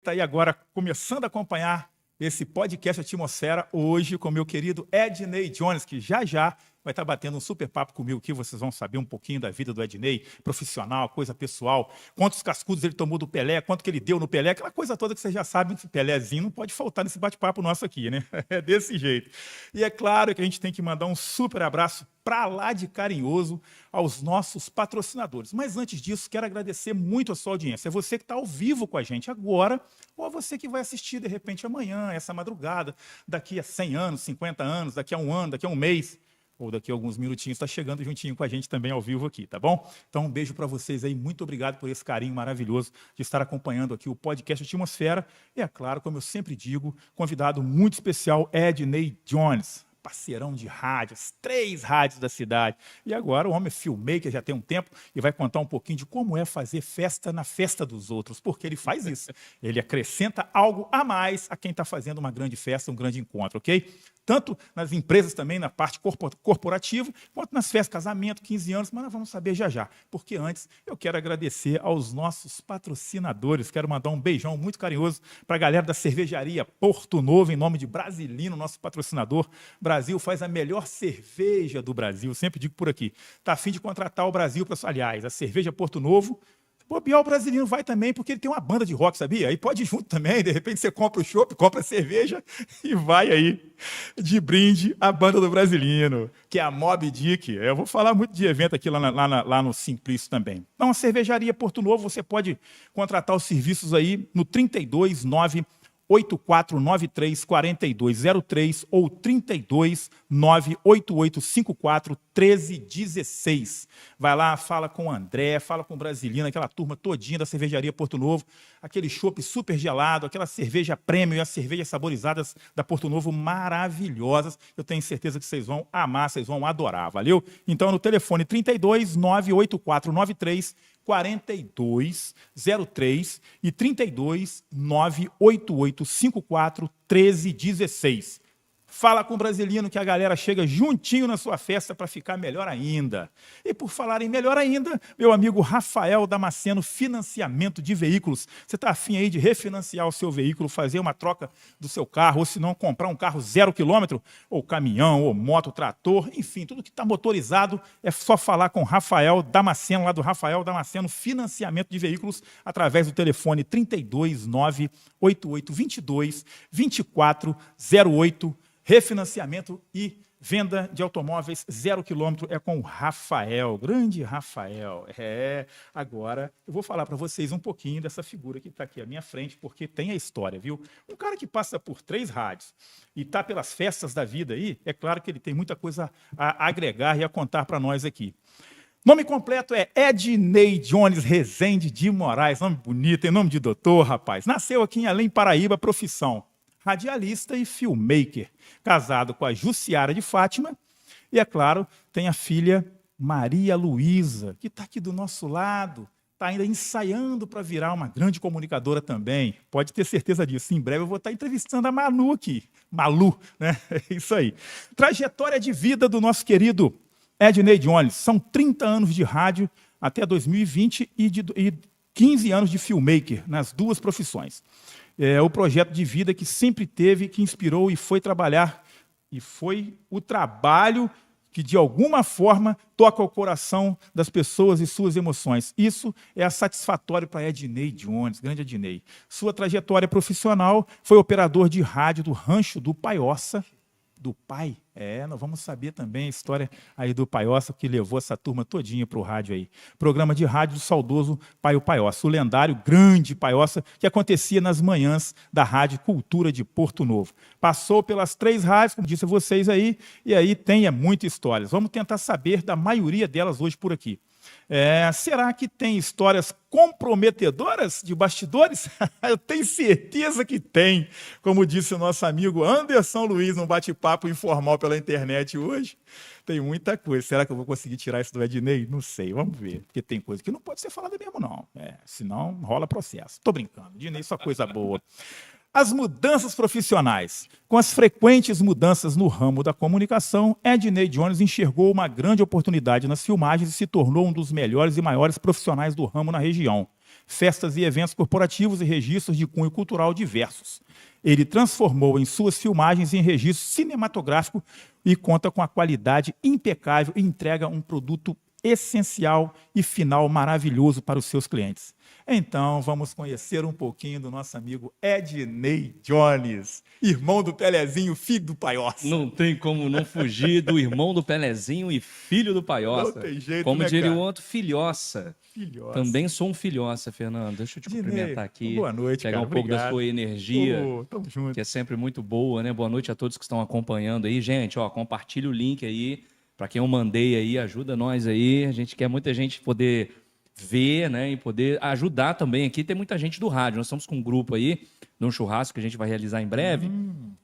está aí agora começando a acompanhar esse podcast Atmosfera, hoje com meu querido Ednei Jones, que já vai estar batendo um super papo comigo aqui, vocês vão saber um pouquinho da vida do Ednei, profissional, coisa pessoal, quantos cascudos ele tomou do Pelé, quanto que ele deu no Pelé, aquela coisa toda que vocês já sabem, que Pelézinho não pode faltar nesse bate-papo nosso aqui, né? É desse jeito. E é claro que a gente tem que mandar um super abraço para lá de carinhoso aos nossos patrocinadores. Mas antes disso, quero agradecer muito a sua audiência. É você que está ao vivo com a gente agora, ou é você que vai assistir, de repente, amanhã, essa madrugada, daqui a 100 anos, 50 anos, daqui a um ano, daqui a um mês, ou daqui a alguns minutinhos, está chegando juntinho com a gente também ao vivo aqui, tá bom? Então, um beijo para vocês aí, muito obrigado por esse carinho maravilhoso de estar acompanhando aqui o podcast Atmosfera. E, é claro, como eu sempre digo, convidado muito especial, Ednei Jones, parceirão de rádios, 3 rádios da cidade. E agora o homem é filmmaker, já tem um tempo, e vai contar um pouquinho de como é fazer festa na festa dos outros, porque ele faz isso. Ele acrescenta algo a mais a quem está fazendo uma grande festa, um grande encontro, ok? Tanto nas empresas também, na parte corporativa, quanto nas festas, casamento, 15 anos, mas nós vamos saber já. Porque antes eu quero agradecer aos nossos patrocinadores, quero mandar um beijão muito carinhoso para a galera da cervejaria Porto Novo, em nome de Brasilino, nosso patrocinador. Brasil faz a melhor cerveja do Brasil, sempre digo por aqui. Está a fim de contratar o Brasil para... Aliás, a cerveja Porto Novo... O Bial Brasilino vai também, porque ele tem uma banda de rock, sabia? Aí pode ir junto também, de repente você compra o chopp, compra a cerveja e vai aí de brinde a banda do Brasilino, que é a Moby Dick. Eu vou falar muito de evento aqui lá no Simplício também. Então, a cervejaria Porto Novo, você pode contratar os serviços aí no 329 8493 4203 ou 329 8854 1316. Vai lá, fala com o André, fala com o Brasilino, aquela turma todinha da cervejaria Porto Novo, aquele chopp super gelado, aquela cerveja premium e as cervejas saborizadas da Porto Novo maravilhosas. Eu tenho certeza que vocês vão amar, vocês vão adorar, valeu? Então, no telefone 32 98493 4203 e 32 98854 1316. Fala com o Brasilino que a galera chega juntinho na sua festa para ficar melhor ainda. E por falar em melhor ainda, meu amigo Rafael Damasceno, financiamento de veículos. Você está afim aí de refinanciar o seu veículo, fazer uma troca do seu carro, ou se não, comprar um carro 0 quilômetro, ou caminhão, ou moto, trator, enfim, tudo que está motorizado, é só falar com Rafael Damasceno, lá do Rafael Damasceno, financiamento de veículos, através do telefone 32 98822 2408. Refinanciamento e venda de automóveis 0 quilômetro é com o Rafael, grande Rafael. Agora eu vou falar para vocês um pouquinho dessa figura que está aqui à minha frente, porque tem a história, viu? Um cara que passa por 3 rádios e está pelas festas da vida aí, é claro que ele tem muita coisa a agregar e a contar para nós aqui. Nome completo é Ednei Jones Rezende de Moraes, nome bonito, tem nome de doutor, rapaz. Nasceu aqui em Além Paraíba, profissão radialista e filmmaker, casado com a Jussiara de Fátima, e, é claro, tem a filha Maria Luísa, que está aqui do nosso lado, está ainda ensaiando para virar uma grande comunicadora também. Pode ter certeza disso. Em breve eu vou estar entrevistando a Manu aqui. Malu, né? É isso aí. Trajetória de vida do nosso querido Ednei Jones. São 30 anos de rádio até 2020 e 15 anos de filmmaker, nas 2 profissões. É o projeto de vida que sempre teve, que inspirou e foi trabalhar. E foi o trabalho que, de alguma forma, toca o coração das pessoas e suas emoções. Isso é satisfatório para Ednei Jones, grande Ednei. Sua trajetória profissional foi operador de rádio do Rancho do Paioça, do pai. Nós vamos saber também a história aí do Paioça, que levou essa turma todinha para o rádio aí. Programa de rádio do saudoso Paio Paioça, o lendário grande Paioça, que acontecia nas manhãs da Rádio Cultura de Porto Novo. Passou pelas 3 rádios, como disse a vocês aí, e aí tem muitas histórias. Vamos tentar saber da maioria delas hoje por aqui. Será que tem histórias comprometedoras de bastidores? Eu tenho certeza que tem, como disse o nosso amigo Anderson Luiz, num bate-papo informal pela internet hoje. Tem muita coisa. Será que eu vou conseguir tirar isso do Ednei? Não sei, vamos ver. Porque tem coisa que não pode ser falada mesmo, não. Senão rola processo. Estou brincando. Ednei, só coisa boa. As mudanças profissionais. Com as frequentes mudanças no ramo da comunicação, Ednei Jones enxergou uma grande oportunidade nas filmagens e se tornou um dos melhores e maiores profissionais do ramo na região. festas e eventos corporativos e registros de cunho cultural diversos. Ele transformou em suas filmagens em registro cinematográfico e conta com a qualidade impecável e entrega um produto essencial e final maravilhoso para os seus clientes. Então, vamos conhecer um pouquinho do nosso amigo Ednei Jones, irmão do Pelezinho, filho do Paiossa. Não tem como não fugir do irmão do Pelezinho e filho do Paiossa. Não tem jeito, como né, diria cara? o outro, filhoça. Filhoça. Também sou um filhoça, Fernando. Deixa eu te cumprimentar aqui. Boa noite, pegar cara. um pouco da sua energia, Tamo junto. que é sempre muito boa, né? Boa noite a todos que estão acompanhando aí. Gente, ó, compartilha o link aí. Para quem eu mandei aí, ajuda nós aí. A gente quer muita gente poder ver, né? E poder ajudar também aqui. Tem muita gente do rádio. Nós estamos com um grupo aí, num churrasco que a gente vai realizar em breve.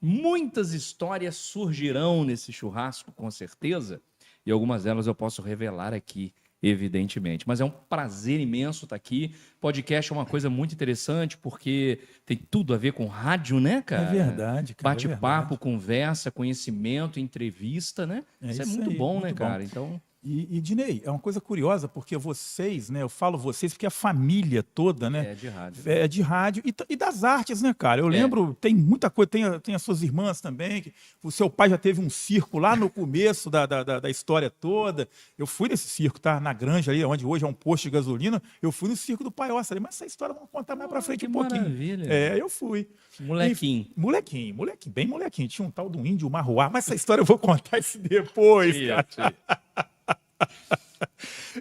Muitas histórias surgirão nesse churrasco, com certeza. E algumas delas eu posso revelar aqui, evidentemente. Mas é um prazer imenso estar aqui. Podcast é uma coisa muito interessante, porque tem tudo a ver com rádio, né, cara? É verdade, cara. Bate-papo, conversa, conhecimento, entrevista, né? Isso é muito aí, bom, muito né, bom. cara? Então, E, Dinei, é uma coisa curiosa, porque vocês, né? Eu falo vocês porque a família toda, né? é de rádio. É de rádio e das artes, né, cara? Eu lembro, tem muita coisa, tem as suas irmãs também, que o seu pai já teve um circo lá no começo da história toda. Eu fui nesse circo, tá? Na Granja ali, onde hoje é um posto de gasolina, eu fui no circo do Paiossa ali, mas essa história vamos contar mais pra frente que um pouquinho. maravilha. É, eu fui. Molequinho. E, molequinho, bem molequinho. Tinha um tal do índio Marruá, mas essa história eu vou contar isso depois, cara.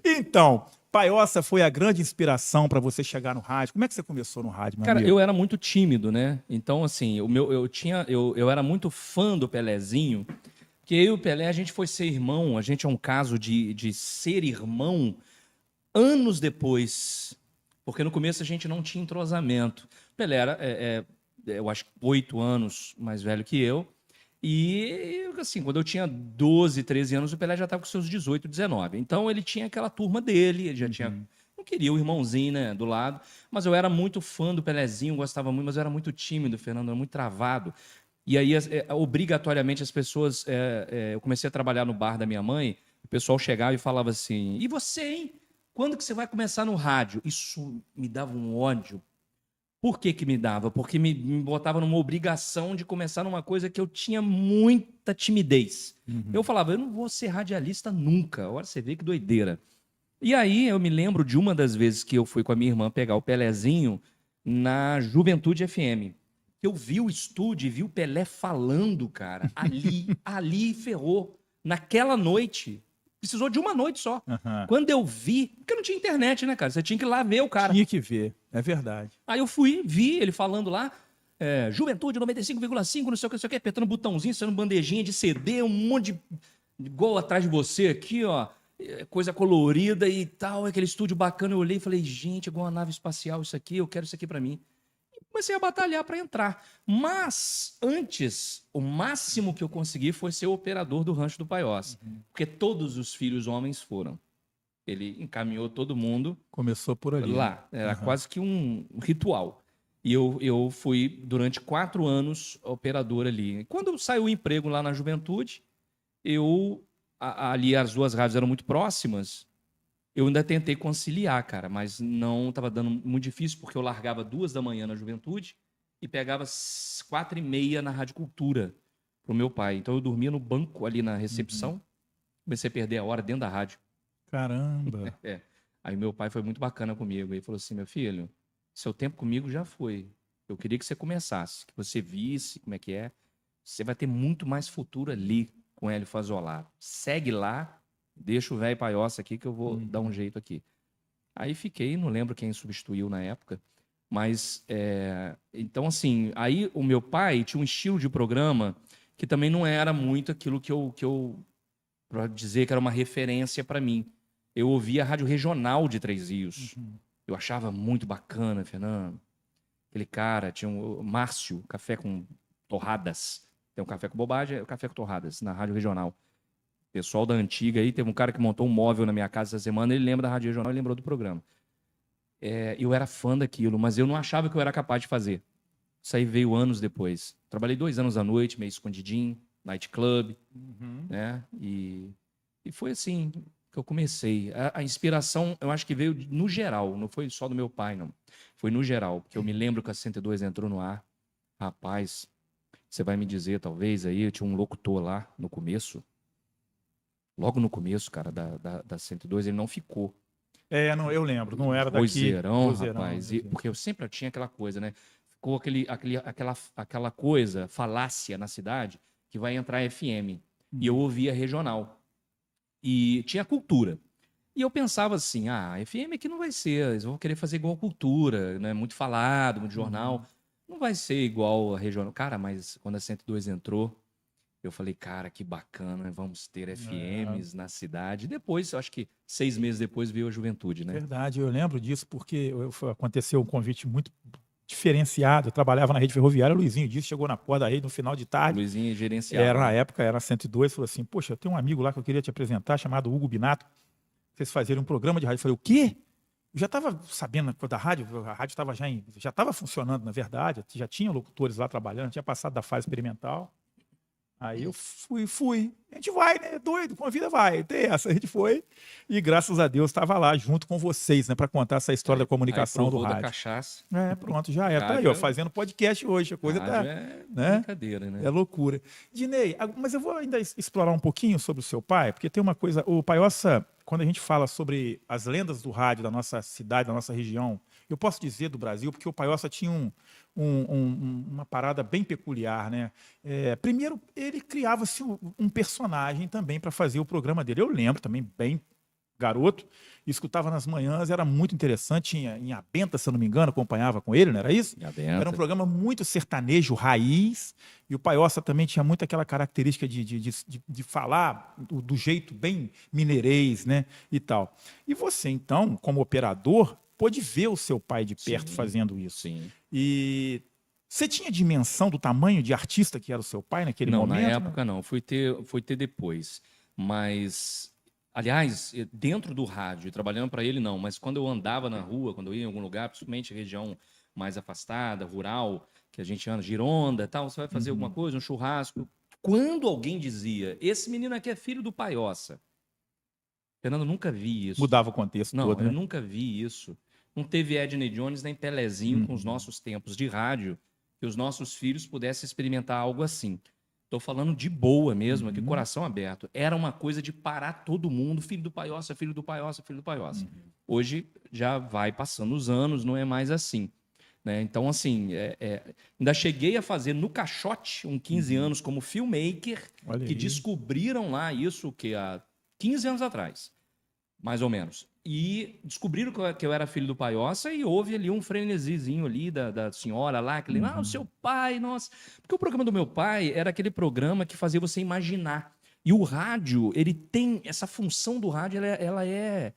Então, Paiossa foi a grande inspiração para você chegar no rádio. Como é que você começou no rádio, meu Cara, amigo? eu era muito tímido, né? Então, assim, eu era muito fã do Pelezinho, porque eu e o Pelé, a gente foi ser irmão, a gente é um caso de ser irmão anos depois, porque no começo a gente não tinha entrosamento. O Pelé era, eu acho, 8 anos mais velho que eu, e, assim, quando eu tinha 12, 13 anos, o Pelé já estava com seus 18, 19. Então, ele tinha aquela turma dele, ele já tinha... Não queria o irmãozinho, né, do lado. Mas eu era muito fã do Pelezinho, gostava muito, mas eu era muito tímido, Fernando, era muito travado. E aí, obrigatoriamente, as pessoas... eu comecei a trabalhar no bar da minha mãe, o pessoal chegava e falava assim, e você, hein? Quando que você vai começar no rádio? Isso me dava um ódio. Por que que me dava? Porque me botava numa obrigação de começar numa coisa que eu tinha muita timidez. Eu falava, eu não vou ser radialista nunca. Olha, você vê que doideira. E aí eu me lembro de uma das vezes que eu fui com a minha irmã pegar o Pelezinho na Juventude FM. Eu vi o estúdio e vi o Pelé falando, cara. Ali ferrou. Naquela noite. Precisou de uma noite só. Uhum. Quando eu vi... Porque não tinha internet, né, cara? Você tinha que ir lá ver o cara. Tinha que ver, é verdade. Aí eu fui, vi ele falando lá, Juventude 95,5, não sei o que, apertando botãozinho, sendo bandejinha de CD, um monte de gol atrás de você aqui, ó, coisa colorida e tal, aquele estúdio bacana. Eu olhei e falei, gente, igual uma nave espacial isso aqui, eu quero isso aqui pra mim. E comecei a batalhar pra entrar. Mas, antes, o máximo que eu consegui foi ser o operador do Rancho do Paiossa, porque todos os filhos homens foram. Ele encaminhou todo mundo. Começou por ali. Lá. Era quase que um ritual. E eu fui, durante 4 anos, operador ali. Quando saiu o emprego lá na Juventude, ali as duas rádios eram muito próximas, eu ainda tentei conciliar, cara, mas não estava dando muito difícil, porque eu largava 2 da manhã na Juventude e pegava 4h30 na Rádio Cultura pro meu pai. Então eu dormia no banco ali na recepção, comecei a perder a hora dentro da rádio. Caramba. Aí meu pai foi muito bacana comigo. Ele falou assim, meu filho, seu tempo comigo já foi. Eu queria que você começasse, que você visse como é que é. Você vai ter muito mais futuro ali com Hélio Fazolaro. Segue lá, deixa o velho Paiossa aqui que eu vou dar um jeito aqui. Aí fiquei, não lembro quem substituiu na época. Mas, então assim, aí o meu pai tinha um estilo de programa que também não era muito aquilo que eu para dizer que era uma referência para mim. Eu ouvia a rádio regional de Três Rios. Eu achava muito bacana, Fernando. Aquele cara, tinha o Márcio, café com torradas. Tem um café com bobagem, é o café com torradas, na rádio regional. Pessoal da antiga aí, teve um cara que montou um móvel na minha casa essa semana, ele lembra da rádio regional e lembrou do programa. Eu era fã daquilo, mas eu não achava que eu era capaz de fazer. Isso aí veio anos depois. Trabalhei 2 anos à noite, meio escondidinho, night club, né? E foi assim... que eu comecei. A inspiração, eu acho que veio no geral, não foi só do meu pai, não. Foi no geral, porque eu me lembro que a 102 entrou no ar. Rapaz, você vai me dizer, talvez, aí, eu tinha um locutor lá no começo. Logo no começo, cara, da 102, ele não ficou. Não, eu lembro, não era daqui. Vozeirão, rapaz. Porque eu sempre tinha aquela coisa, né? Ficou aquela coisa, falácia na cidade, que vai entrar FM. E eu ouvia regional. E tinha cultura. E eu pensava assim, FM aqui não vai ser, eles vão querer fazer igual a cultura, né? Muito falado, muito jornal. Não vai ser igual a regional. Cara, mas quando a 102 entrou, eu falei, cara, que bacana, vamos ter FMs na cidade. Depois, eu acho que 6 meses depois veio a Juventude, né? Verdade, eu lembro disso porque aconteceu um convite muito diferenciado. Eu trabalhava na rede ferroviária, o Luizinho disse, chegou na porta da rede no final de tarde. O Luizinho gerenciava. Na época, era 102, falou assim, poxa, eu tenho um amigo lá que eu queria te apresentar, chamado Hugo Binato. Vocês fazerem um programa de rádio. Eu falei, o quê? Eu já estava sabendo da rádio, a rádio já estava funcionando, na verdade, já tinha locutores lá trabalhando, tinha passado da fase experimental. Aí eu fui. A gente vai, né? Doido, com a vida vai. Tem essa, a gente foi. E graças a Deus estava lá junto com vocês, né? Para contar essa história da comunicação do rádio. Da cachaça. Pronto, já é. Tá aí, ó, fazendo podcast hoje. A coisa tá. Né? Brincadeira, né? É loucura. Dinei, mas eu vou ainda explorar um pouquinho sobre o seu pai, porque tem uma coisa. O Paiossa, quando a gente fala sobre as lendas do rádio da nossa cidade, da nossa região, eu posso dizer do Brasil, porque o Paiossa tinha uma parada bem peculiar, né? Primeiro, ele criava-se um personagem também para fazer o programa dele. Eu lembro também, bem garoto, escutava nas manhãs, era muito interessante, em Abenta, se eu não me engano, acompanhava com ele, não era isso? Era um programa muito sertanejo, raiz, e o Paiossa também tinha muito aquela característica de falar do jeito bem mineirês, né, e tal. E você, então, como operador, pôde ver o seu pai de perto fazendo isso. Sim. E você tinha dimensão do tamanho de artista que era o seu pai naquele momento? Não, na época não. Fui ter depois. Mas, aliás, dentro do rádio, trabalhando para ele não, mas quando eu andava na rua, quando eu ia em algum lugar, principalmente região mais afastada, rural, que a gente anda, Gironda, tal, você vai fazer alguma coisa, um churrasco. Quando alguém dizia, esse menino aqui é filho do Paiossa. Fernando, nunca vi isso. Mudava o contexto não, todo, eu né? nunca vi isso. Não teve Edney Jones nem Pelezinho com os nossos tempos de rádio, que os nossos filhos pudessem experimentar algo assim. Estou falando de boa mesmo, aqui, coração aberto. Era uma coisa de parar todo mundo, filho do Paiossa, filho do Paiossa, filho do Paiossa. Hoje já vai passando os anos, não é mais assim. Né? Então, assim, ainda cheguei a fazer no Caixote, 15 anos, como filmmaker, que descobriram lá isso que há 15 anos atrás, mais ou menos. E descobriram que eu era filho do Paiossa e houve ali um frenesizinho ali da senhora lá, aquele, o seu pai, nossa. Porque o programa do meu pai era aquele programa que fazia você imaginar. E o rádio, ele tem essa função do rádio, ela é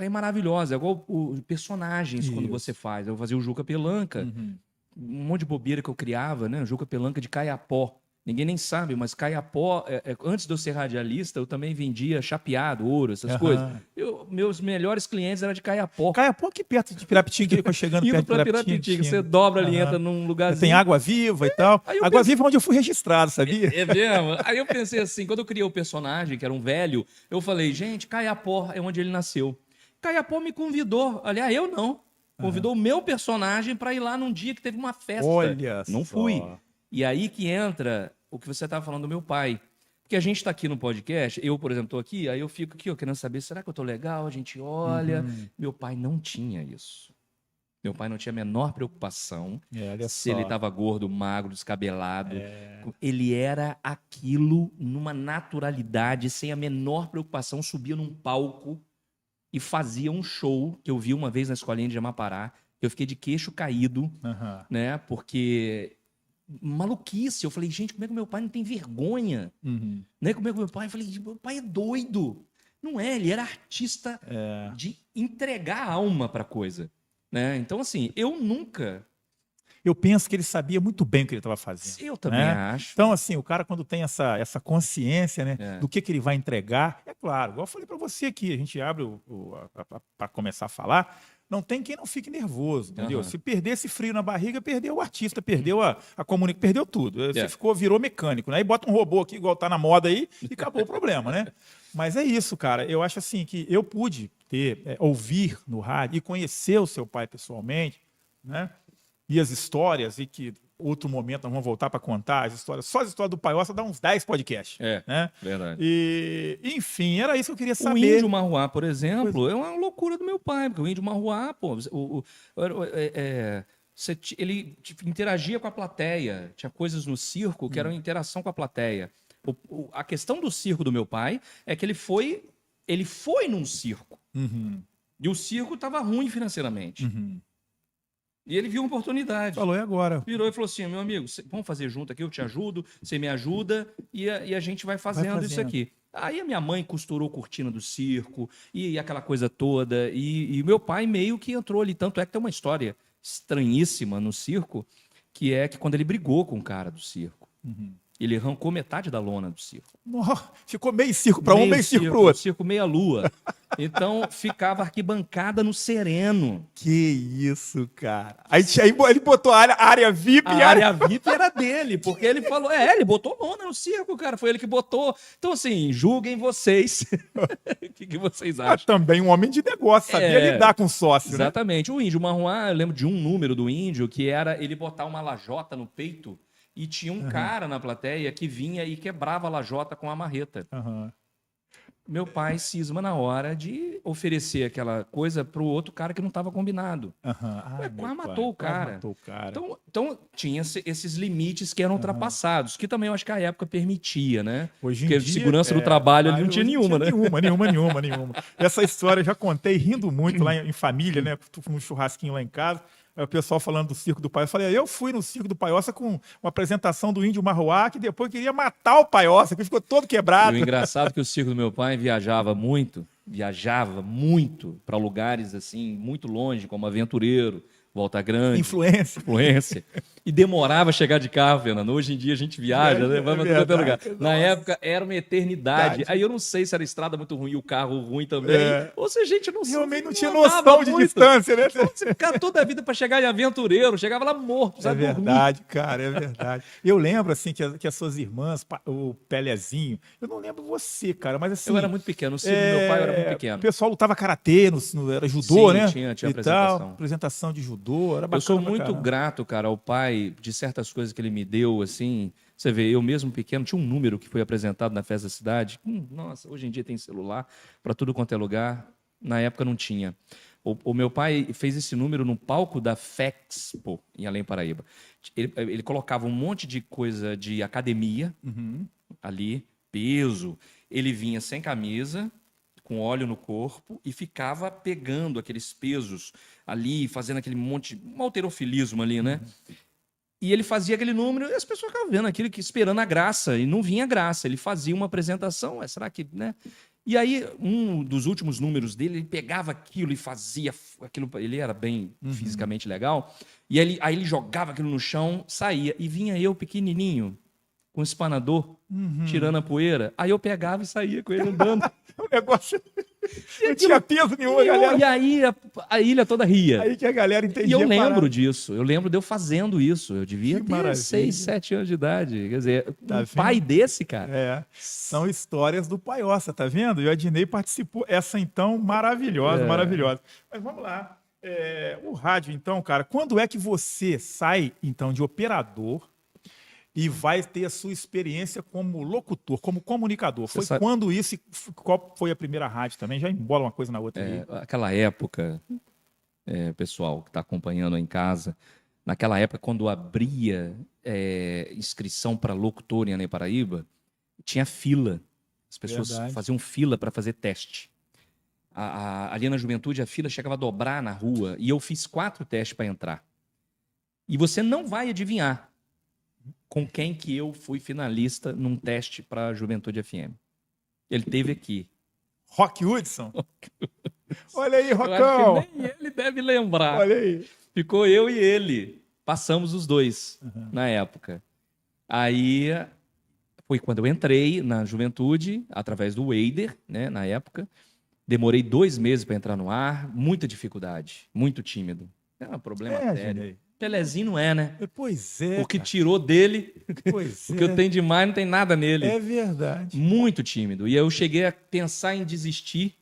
maravilhosa. É igual personagens quando você faz. Eu fazia o Juca Pelanca, um monte de bobeira que eu criava, né? O Juca Pelanca de Caiapó. Ninguém nem sabe, mas Caiapó, antes de eu ser radialista, eu também vendia chapeado, ouro, essas coisas. Meus melhores clientes eram de Caiapó. Caiapó aqui perto de Pirapitinga, que chegando perto de Pirapitinga. Você dobra ali, entra num lugarzinho. Tem Água Viva e tal. Água Viva é onde eu fui registrado, sabia? É mesmo? Aí eu pensei assim, quando eu criei o personagem, que era um velho, eu falei, gente, Caiapó é onde ele nasceu. Caiapó me convidou, aliás, eu não. Convidou o meu personagem para ir lá num dia que teve uma festa. Olha não só. fui. E aí que entra o que você estava falando do meu pai. Porque a gente está aqui no podcast, eu, por exemplo, estou aqui, aí eu fico aqui, querendo saber, será que eu estou legal? A gente olha. Meu pai não tinha isso. Meu pai não tinha a menor preocupação se ele estava gordo, magro, descabelado. Ele era aquilo numa naturalidade, sem a menor preocupação, subia num palco e fazia um show, que eu vi uma vez na escolinha de Jamapará. Eu fiquei de queixo caído, né? Porque... maluquice. Eu falei, gente, como é que meu pai não tem vergonha? Né? Como é que meu pai... Eu falei, meu pai é doido. Não é, ele era artista de entregar a alma para coisa. Né? Então, assim, eu nunca... Eu penso que ele sabia muito bem o que ele estava fazendo. Eu também acho. Então, assim, o cara quando tem essa consciência, né, do que ele vai entregar, é claro, igual eu falei para você aqui, a gente abre para começar a falar, não tem quem não fique nervoso, entendeu? Se perder esse frio na barriga, perdeu o artista, perdeu a comunicação, perdeu tudo. Você virou mecânico, né? Aí bota um robô aqui, igual tá na moda aí, e acabou o problema, né? Mas é isso, cara. Eu acho assim que eu pude ouvir no rádio e conhecer o seu pai pessoalmente, né? E as histórias, e que outro momento nós vamos voltar para contar as histórias. Só as histórias do Paiossa dá uns 10 podcasts. Né? Verdade. E, enfim, era isso que eu queria O saber. índio marruá, por exemplo, é uma loucura do meu pai, porque o índio marruá, pô, ele interagia com a plateia. Tinha coisas no circo que eram interação com a plateia. A questão do circo do meu pai é que ele foi num circo. Uhum. E o circo estava ruim financeiramente. Uhum. E ele viu uma oportunidade. Falou, e agora? Virou e falou assim, meu amigo, vamos fazer junto aqui, eu te ajudo, você me ajuda e a gente vai fazendo isso aqui. Aí a minha mãe costurou cortina do circo e aquela coisa toda. E meu pai meio que entrou ali. Tanto é que tem uma história estranhíssima no circo, que é que quando ele brigou com o cara do circo, ele arrancou metade da lona do circo. Nossa, ficou meio circo para um, meio circo para o outro. Circo meia-lua. Então ficava arquibancada no sereno. Que isso, cara. Aí ele botou a área VIP. A área VIP era dele, porque ele falou, ele botou lona no circo, cara, foi ele que botou. Então, assim, julguem vocês. O que vocês acham? Também um homem de negócio, sabia lidar com sócio, exatamente. Né? O índio marruá, eu lembro de um número do índio, que era ele botar uma lajota no peito e tinha um cara na plateia que vinha e quebrava a lajota com a marreta. Meu pai cisma na hora de oferecer aquela coisa pro outro cara que não estava combinado. Quase matou o cara. Então tinha esses limites que eram ultrapassados, que também eu acho que a época permitia, né? Hoje em Porque dia, segurança do trabalho ali não tinha nenhuma, né? Nenhuma. Essa história eu já contei rindo muito lá em família, né? Num churrasquinho lá em casa. Aí o pessoal falando do circo do Paiossa. Eu falei, eu fui no circo do Paiossa com uma apresentação do índio marruá, que depois queria matar o Paiossa, que ficou todo quebrado. E o engraçado é que o circo do meu pai viajava muito para lugares assim, muito longe, como Aventureiro, Volta Grande. Influência. E demorava a chegar de carro, Fernando. Hoje em dia a gente viaja, né? Vai para todo lugar. Na época era uma eternidade. Aí eu não sei se era estrada muito ruim e o carro ruim também. Ou se a gente não realmente não tinha noção de distância, né? Você ficava toda a vida para chegar em Aventureiro, chegava lá morto, sabe? É verdade, cara, é verdade. Eu lembro, assim, que as suas irmãs, o Pelezinho, eu não lembro você, cara, mas assim... Eu era muito pequeno, o circo do meu pai eu era muito pequeno. O pessoal lutava karatê, era judô, sim, né? Tinha apresentação. Apresentação de judô. Eu sou muito grato, cara, ao pai de certas coisas que ele me deu, assim. Você vê, eu mesmo pequeno, tinha um número que foi apresentado na Festa da Cidade. Nossa, hoje em dia tem celular para tudo quanto é lugar. Na época não tinha. O meu pai fez esse número no palco da Fexpo, em Além Paraíba. Ele colocava um monte de coisa de academia ali, peso. Ele vinha sem camisa, com óleo no corpo e ficava pegando aqueles pesos ali, fazendo aquele monte, um halterofilismo ali, né? E ele fazia aquele número e as pessoas ficavam vendo aquilo, esperando a graça, e não vinha graça. Ele fazia uma apresentação, será que, né? E aí, um dos últimos números dele, ele pegava aquilo e fazia aquilo, ele era bem fisicamente legal, e aí ele jogava aquilo no chão, saía, e vinha eu, pequenininho, com o espanador, tirando a poeira. Aí eu pegava e saía com ele andando. O negócio não tinha peso nenhum, a galera. E aí a ilha toda ria. Aí que a galera entendia. E eu lembro disso. Eu lembro de eu fazendo isso. Eu devia ter 6, 7 anos de idade. Quer dizer, pai desse, cara. São histórias do Paiossa, tá vendo? E o Ednei participou. Essa, então, maravilhosa. Mas vamos lá. O rádio, então, cara, quando é que você sai, então, de operador e vai ter a sua experiência como locutor, como comunicador? Foi quando isso? Qual foi a primeira rádio também? Já embola uma coisa na outra. Aquela época, pessoal que está acompanhando em casa, naquela época, quando abria inscrição para locutor em Além Paraíba, tinha fila. As pessoas faziam fila para fazer teste. Ali na juventude, a fila chegava a dobrar na rua e eu fiz 4 testes para entrar. E você não vai adivinhar com quem que eu fui finalista num teste para a Juventude FM. Ele teve aqui. Rock Hudson? Olha aí, Rockão! Nem ele deve lembrar. Olha aí. Ficou eu e ele. Passamos os dois na época. Aí foi quando eu entrei na Juventude, através do Wader, né, na época. Demorei 2 meses para entrar no ar, muita dificuldade, muito tímido. É um problema sério. Pelezinho não é, né? Pois é, O que cara. tirou dele, Pois o que eu tenho de mais não tem nada nele. É verdade. Muito tímido. E eu cheguei a pensar em desistir,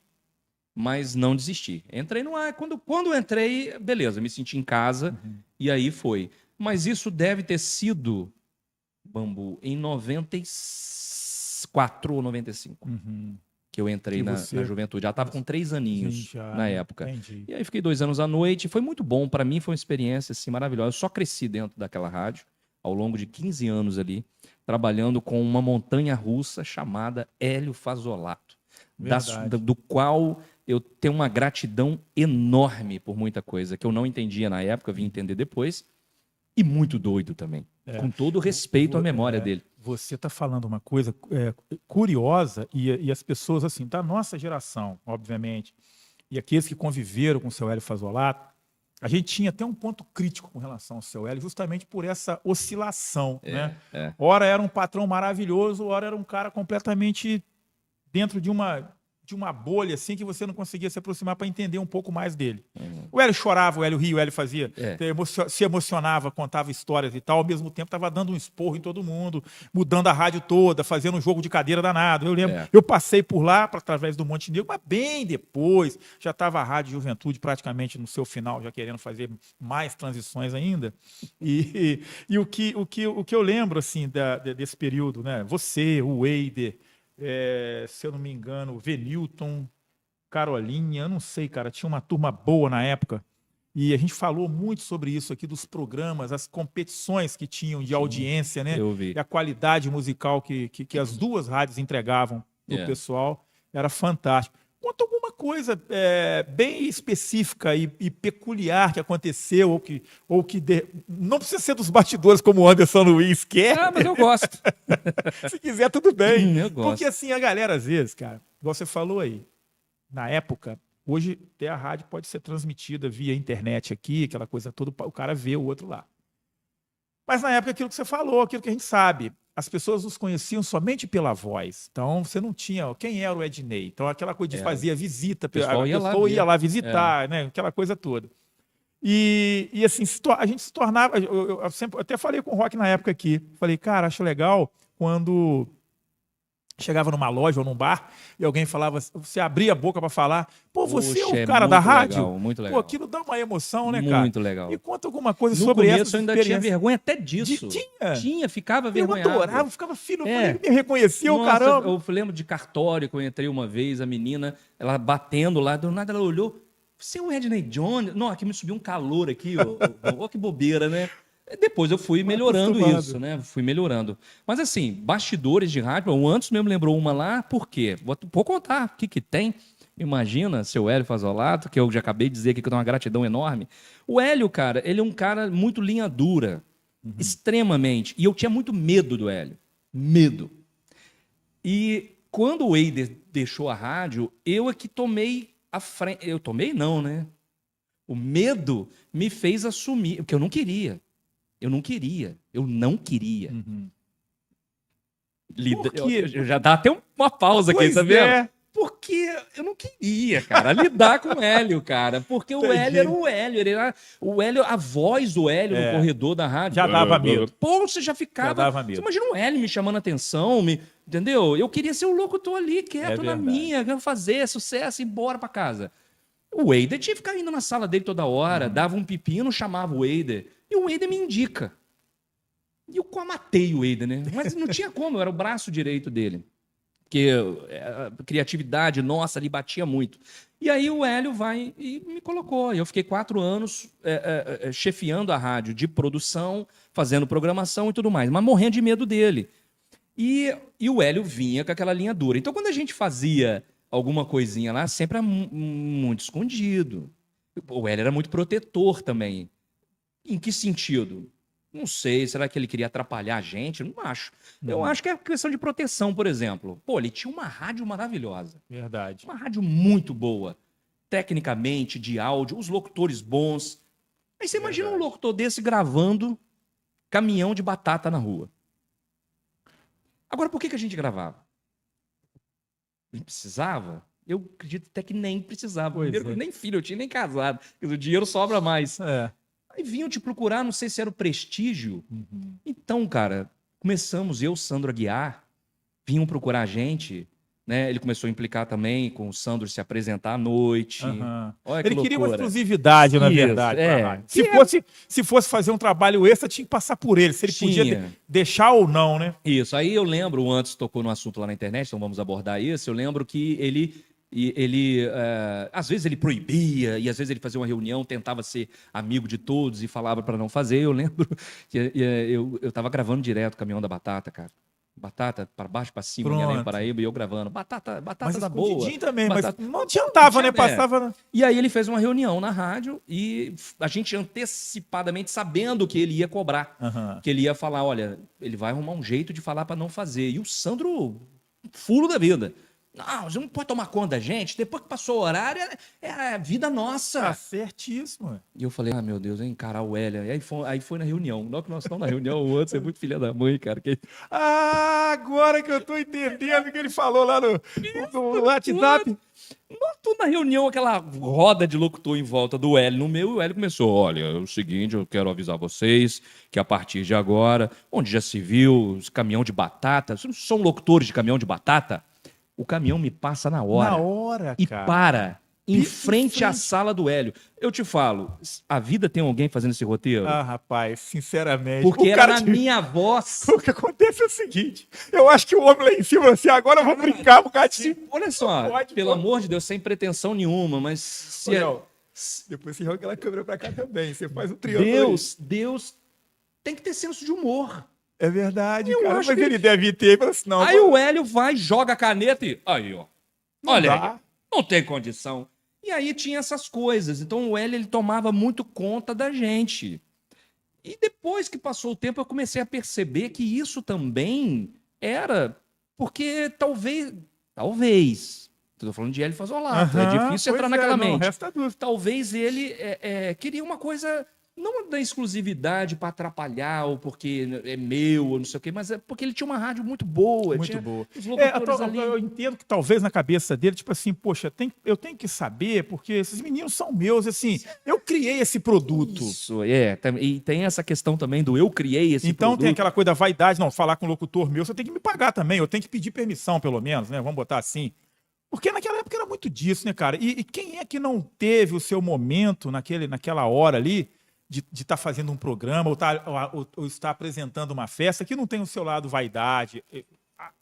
mas não desisti. Entrei no ar. Quando eu entrei, beleza, me senti em casa e aí foi. Mas isso deve ter sido, Bambu, em 94 ou 95. Que eu entrei Que na você- juventude. Já estava com 3 aninhos Sim, já, na época. Entendi. E aí fiquei 2 anos à noite. Foi muito bom. Para mim foi uma experiência assim, maravilhosa. Eu só cresci dentro daquela rádio ao longo de 15 anos ali, trabalhando com uma montanha-russa chamada Hélio Fazolato, Verdade. do qual eu tenho uma gratidão enorme por muita coisa que eu não entendia na época, vim entender depois, e muito doido também. Com todo respeito à memória dele. Você está falando uma coisa curiosa e as pessoas assim da nossa geração, obviamente, e aqueles que conviveram com o seu Hélio Fazolato, a gente tinha até um ponto crítico com relação ao seu Hélio, justamente por essa oscilação, né? Ora era um patrão maravilhoso, ora era um cara completamente dentro de uma bolha assim que você não conseguia se aproximar para entender um pouco mais dele. O Hélio chorava, o Hélio ria, o Hélio fazia, se emocionava, contava histórias e tal, ao mesmo tempo estava dando um esporro em todo mundo, mudando a rádio toda, fazendo um jogo de cadeira danado. Eu lembro, eu passei por lá através do Montenegro, mas bem depois, já estava a Rádio Juventude praticamente no seu final, já querendo fazer mais transições ainda. E o que eu lembro assim desse período, né? Você, o Weider, se eu não me engano, Venilton, Carolinha, eu não sei, cara, tinha uma turma boa na época. E a gente falou muito sobre isso aqui, dos programas, as competições que tinham de audiência, né? Eu vi. E a qualidade musical que as duas rádios entregavam para o pessoal era fantástico. Conta alguma coisa bem específica e peculiar que aconteceu, ou que não precisa ser dos bastidores como o Anderson Luiz quer. Ah, mas eu gosto. Se quiser, tudo bem. Eu gosto. Porque assim, a galera, às vezes, cara, igual você falou aí, na época, hoje até a rádio pode ser transmitida via internet aqui, aquela coisa toda, o cara vê o outro lá. Mas na época, aquilo que você falou, aquilo que a gente sabe, as pessoas nos conheciam somente pela voz. Então, você não tinha quem era o Ednei. Então, aquela coisa de fazia visita, a pessoa ia lá visitar, né? Aquela coisa toda. E assim, a gente se tornava... Eu sempre, até falei com o Rock na época aqui. Falei, cara, acho legal quando chegava numa loja ou num bar e alguém falava, você abria a boca para falar, pô, você é o cara da rádio? Legal, muito legal. Pô, aquilo dá uma emoção, né, cara? Muito legal. E conta alguma coisa no sobre começo essa eu ainda tinha vergonha até disso. Tinha, ficava vergonhado. Eu adorava, ficava filho, ele me reconhecia, o caramba. Eu lembro de cartório, que eu entrei uma vez, a menina, ela batendo lá, do nada ela olhou, você é o Ednei Jones? Não, aqui me subiu um calor aqui, ó que bobeira, né? Depois eu fui melhorando isso, né? Fui melhorando. Mas assim, bastidores de rádio, o Anderson mesmo lembrou uma lá, por quê? Vou contar o que tem. Imagina, seu Hélio Fazolato, que eu já acabei de dizer aqui que eu tenho uma gratidão enorme. O Hélio, cara, ele é um cara muito linha dura, extremamente. E eu tinha muito medo do Hélio. Medo. E quando o Weider deixou a rádio, eu é que tomei a frente. Eu tomei não, né? O medo me fez assumir, porque eu não queria. Eu não queria. Já dá até uma pausa aqui, tá vendo? Porque eu não queria, cara, lidar com o Hélio, cara. Porque o Hélio era o Hélio. O Hélio, a voz do Hélio no corredor da rádio. Já dava medo. Pô, você já ficava... Já dava medo. Você imagina o Hélio me chamando a atenção, entendeu? Eu queria ser o locutor ali, quieto na minha, fazer sucesso e ir embora pra casa. O Weider tinha que ficar indo na sala dele toda hora, dava um pepino, chamava o Weider. E o Weider me indica. E eu matei o Weider, né? Mas não tinha como, eu era o braço direito dele. Porque a criatividade nossa ali batia muito. E aí o Hélio vai e me colocou. Eu fiquei 4 anos chefiando a rádio de produção, fazendo programação e tudo mais, mas morrendo de medo dele. E o Hélio vinha com aquela linha dura. Então, quando a gente fazia alguma coisinha lá, sempre era muito escondido. O Hélio era muito protetor também. Em que sentido? Não sei, será que ele queria atrapalhar a gente? Não acho. Eu acho que é questão de proteção, por exemplo. Pô, ele tinha uma rádio maravilhosa. Verdade. Uma rádio muito boa. Tecnicamente, de áudio, os locutores bons. Aí você imagina um locutor desse gravando caminhão de batata na rua. Agora, por que a gente gravava? Não precisava? Eu acredito até que nem precisava. Primeiro, nem filho eu tinha, nem casado. O dinheiro sobra mais. Aí vinham te procurar, não sei se era o Prestígio. Então, cara, começamos, eu, Sandro Aguiar, vinham procurar a gente, né? Ele começou a implicar também com o Sandro se apresentar à noite. Aham. Olha que Ele queria uma loucura. exclusividade, na Isso, verdade. é. pra rádio. Que Se fosse fazer um trabalho extra, tinha que passar por ele. Se ele podia Tinha. deixar ou não, né? Isso, aí eu lembro, o Antes tocou no assunto lá na internet, então vamos abordar isso. Eu lembro que ele às vezes ele proibia, e às vezes ele fazia uma reunião, tentava ser amigo de todos e falava para não fazer. Eu lembro que eu estava gravando direto o Caminhão da Batata, cara. Batata para baixo, para cima, em Belém, Pronto. Paraíba, e eu gravando. Batata Mas da boa. escondidinho também, Batata- mas não adiantava, né? Não tinha- Passava... E aí ele fez uma reunião na rádio e a gente antecipadamente sabendo que ele ia cobrar. Aham. Que ele ia falar, olha, ele vai arrumar um jeito de falar para não fazer. E o Sandro, fulo da vida. Não, você não pode tomar conta da gente. Depois que passou o horário, é a vida Tá nossa. certíssimo. E eu falei, meu Deus, é encarar o Hélio. E aí foi na reunião. Logo que nós estamos na reunião, o outro é muito filha da mãe, cara. Ah, agora que eu tô entendendo o que ele falou lá no WhatsApp. Nós tudo na reunião, aquela roda de locutor em volta do Hélio no meu, e o Hélio começou, olha, é o seguinte, eu quero avisar vocês que a partir de agora, onde já se viu, os caminhão de batata, vocês não são locutores de caminhão de batata? O caminhão me passa na hora. Na hora, E cara. para em Em frente à frente. sala do Hélio. Eu te falo, a vida tem alguém fazendo esse roteiro? Ah, rapaz, sinceramente. Porque o era cara na minha voz. O que acontece é o seguinte: eu acho que o homem lá em cima falou assim, agora eu vou brincar por causa de. Olha só, Pode, pelo pode. amor de Deus, sem pretensão nenhuma, mas se Ô, Léo, depois você joga aquela câmera pra cá também. Você faz um triângulo. Deus tem que ter senso de humor. Aí. É verdade, Eu cara. acho Mas que- ele deve ter. Falou assim, não, Aí o Hélio vai, joga a caneta e. Aí, ó. não Olha, dá. aí, não tem condição. E aí tinha essas coisas. Então o Hélio ele tomava muito conta da gente. E depois que passou o tempo, eu comecei a perceber que isso também era. Porque talvez. Estou falando de Hélio Fazolato. É Aham, difícil pois entrar naquela não, mente. resta dúvida. Talvez ele queria uma coisa, não da exclusividade para atrapalhar, ou porque é meu, ou não sei o quê, mas é porque ele tinha uma rádio muito boa. Muito tinha boa. os É, locutores ali. eu entendo que talvez na cabeça dele, tipo assim, poxa, eu tenho que saber, porque esses meninos são meus, assim, eu criei esse produto. Isso, e tem essa questão também do eu criei esse Então produto. tem aquela coisa da vaidade, não, falar com o locutor meu, você tem que me pagar também, eu tenho que pedir permissão, pelo menos, né? Vamos botar assim. Porque naquela época era muito disso, né, cara? E quem é que não teve o seu momento naquela hora ali de estar fazendo um programa ou estar apresentando uma festa que não tem o seu lado vaidade,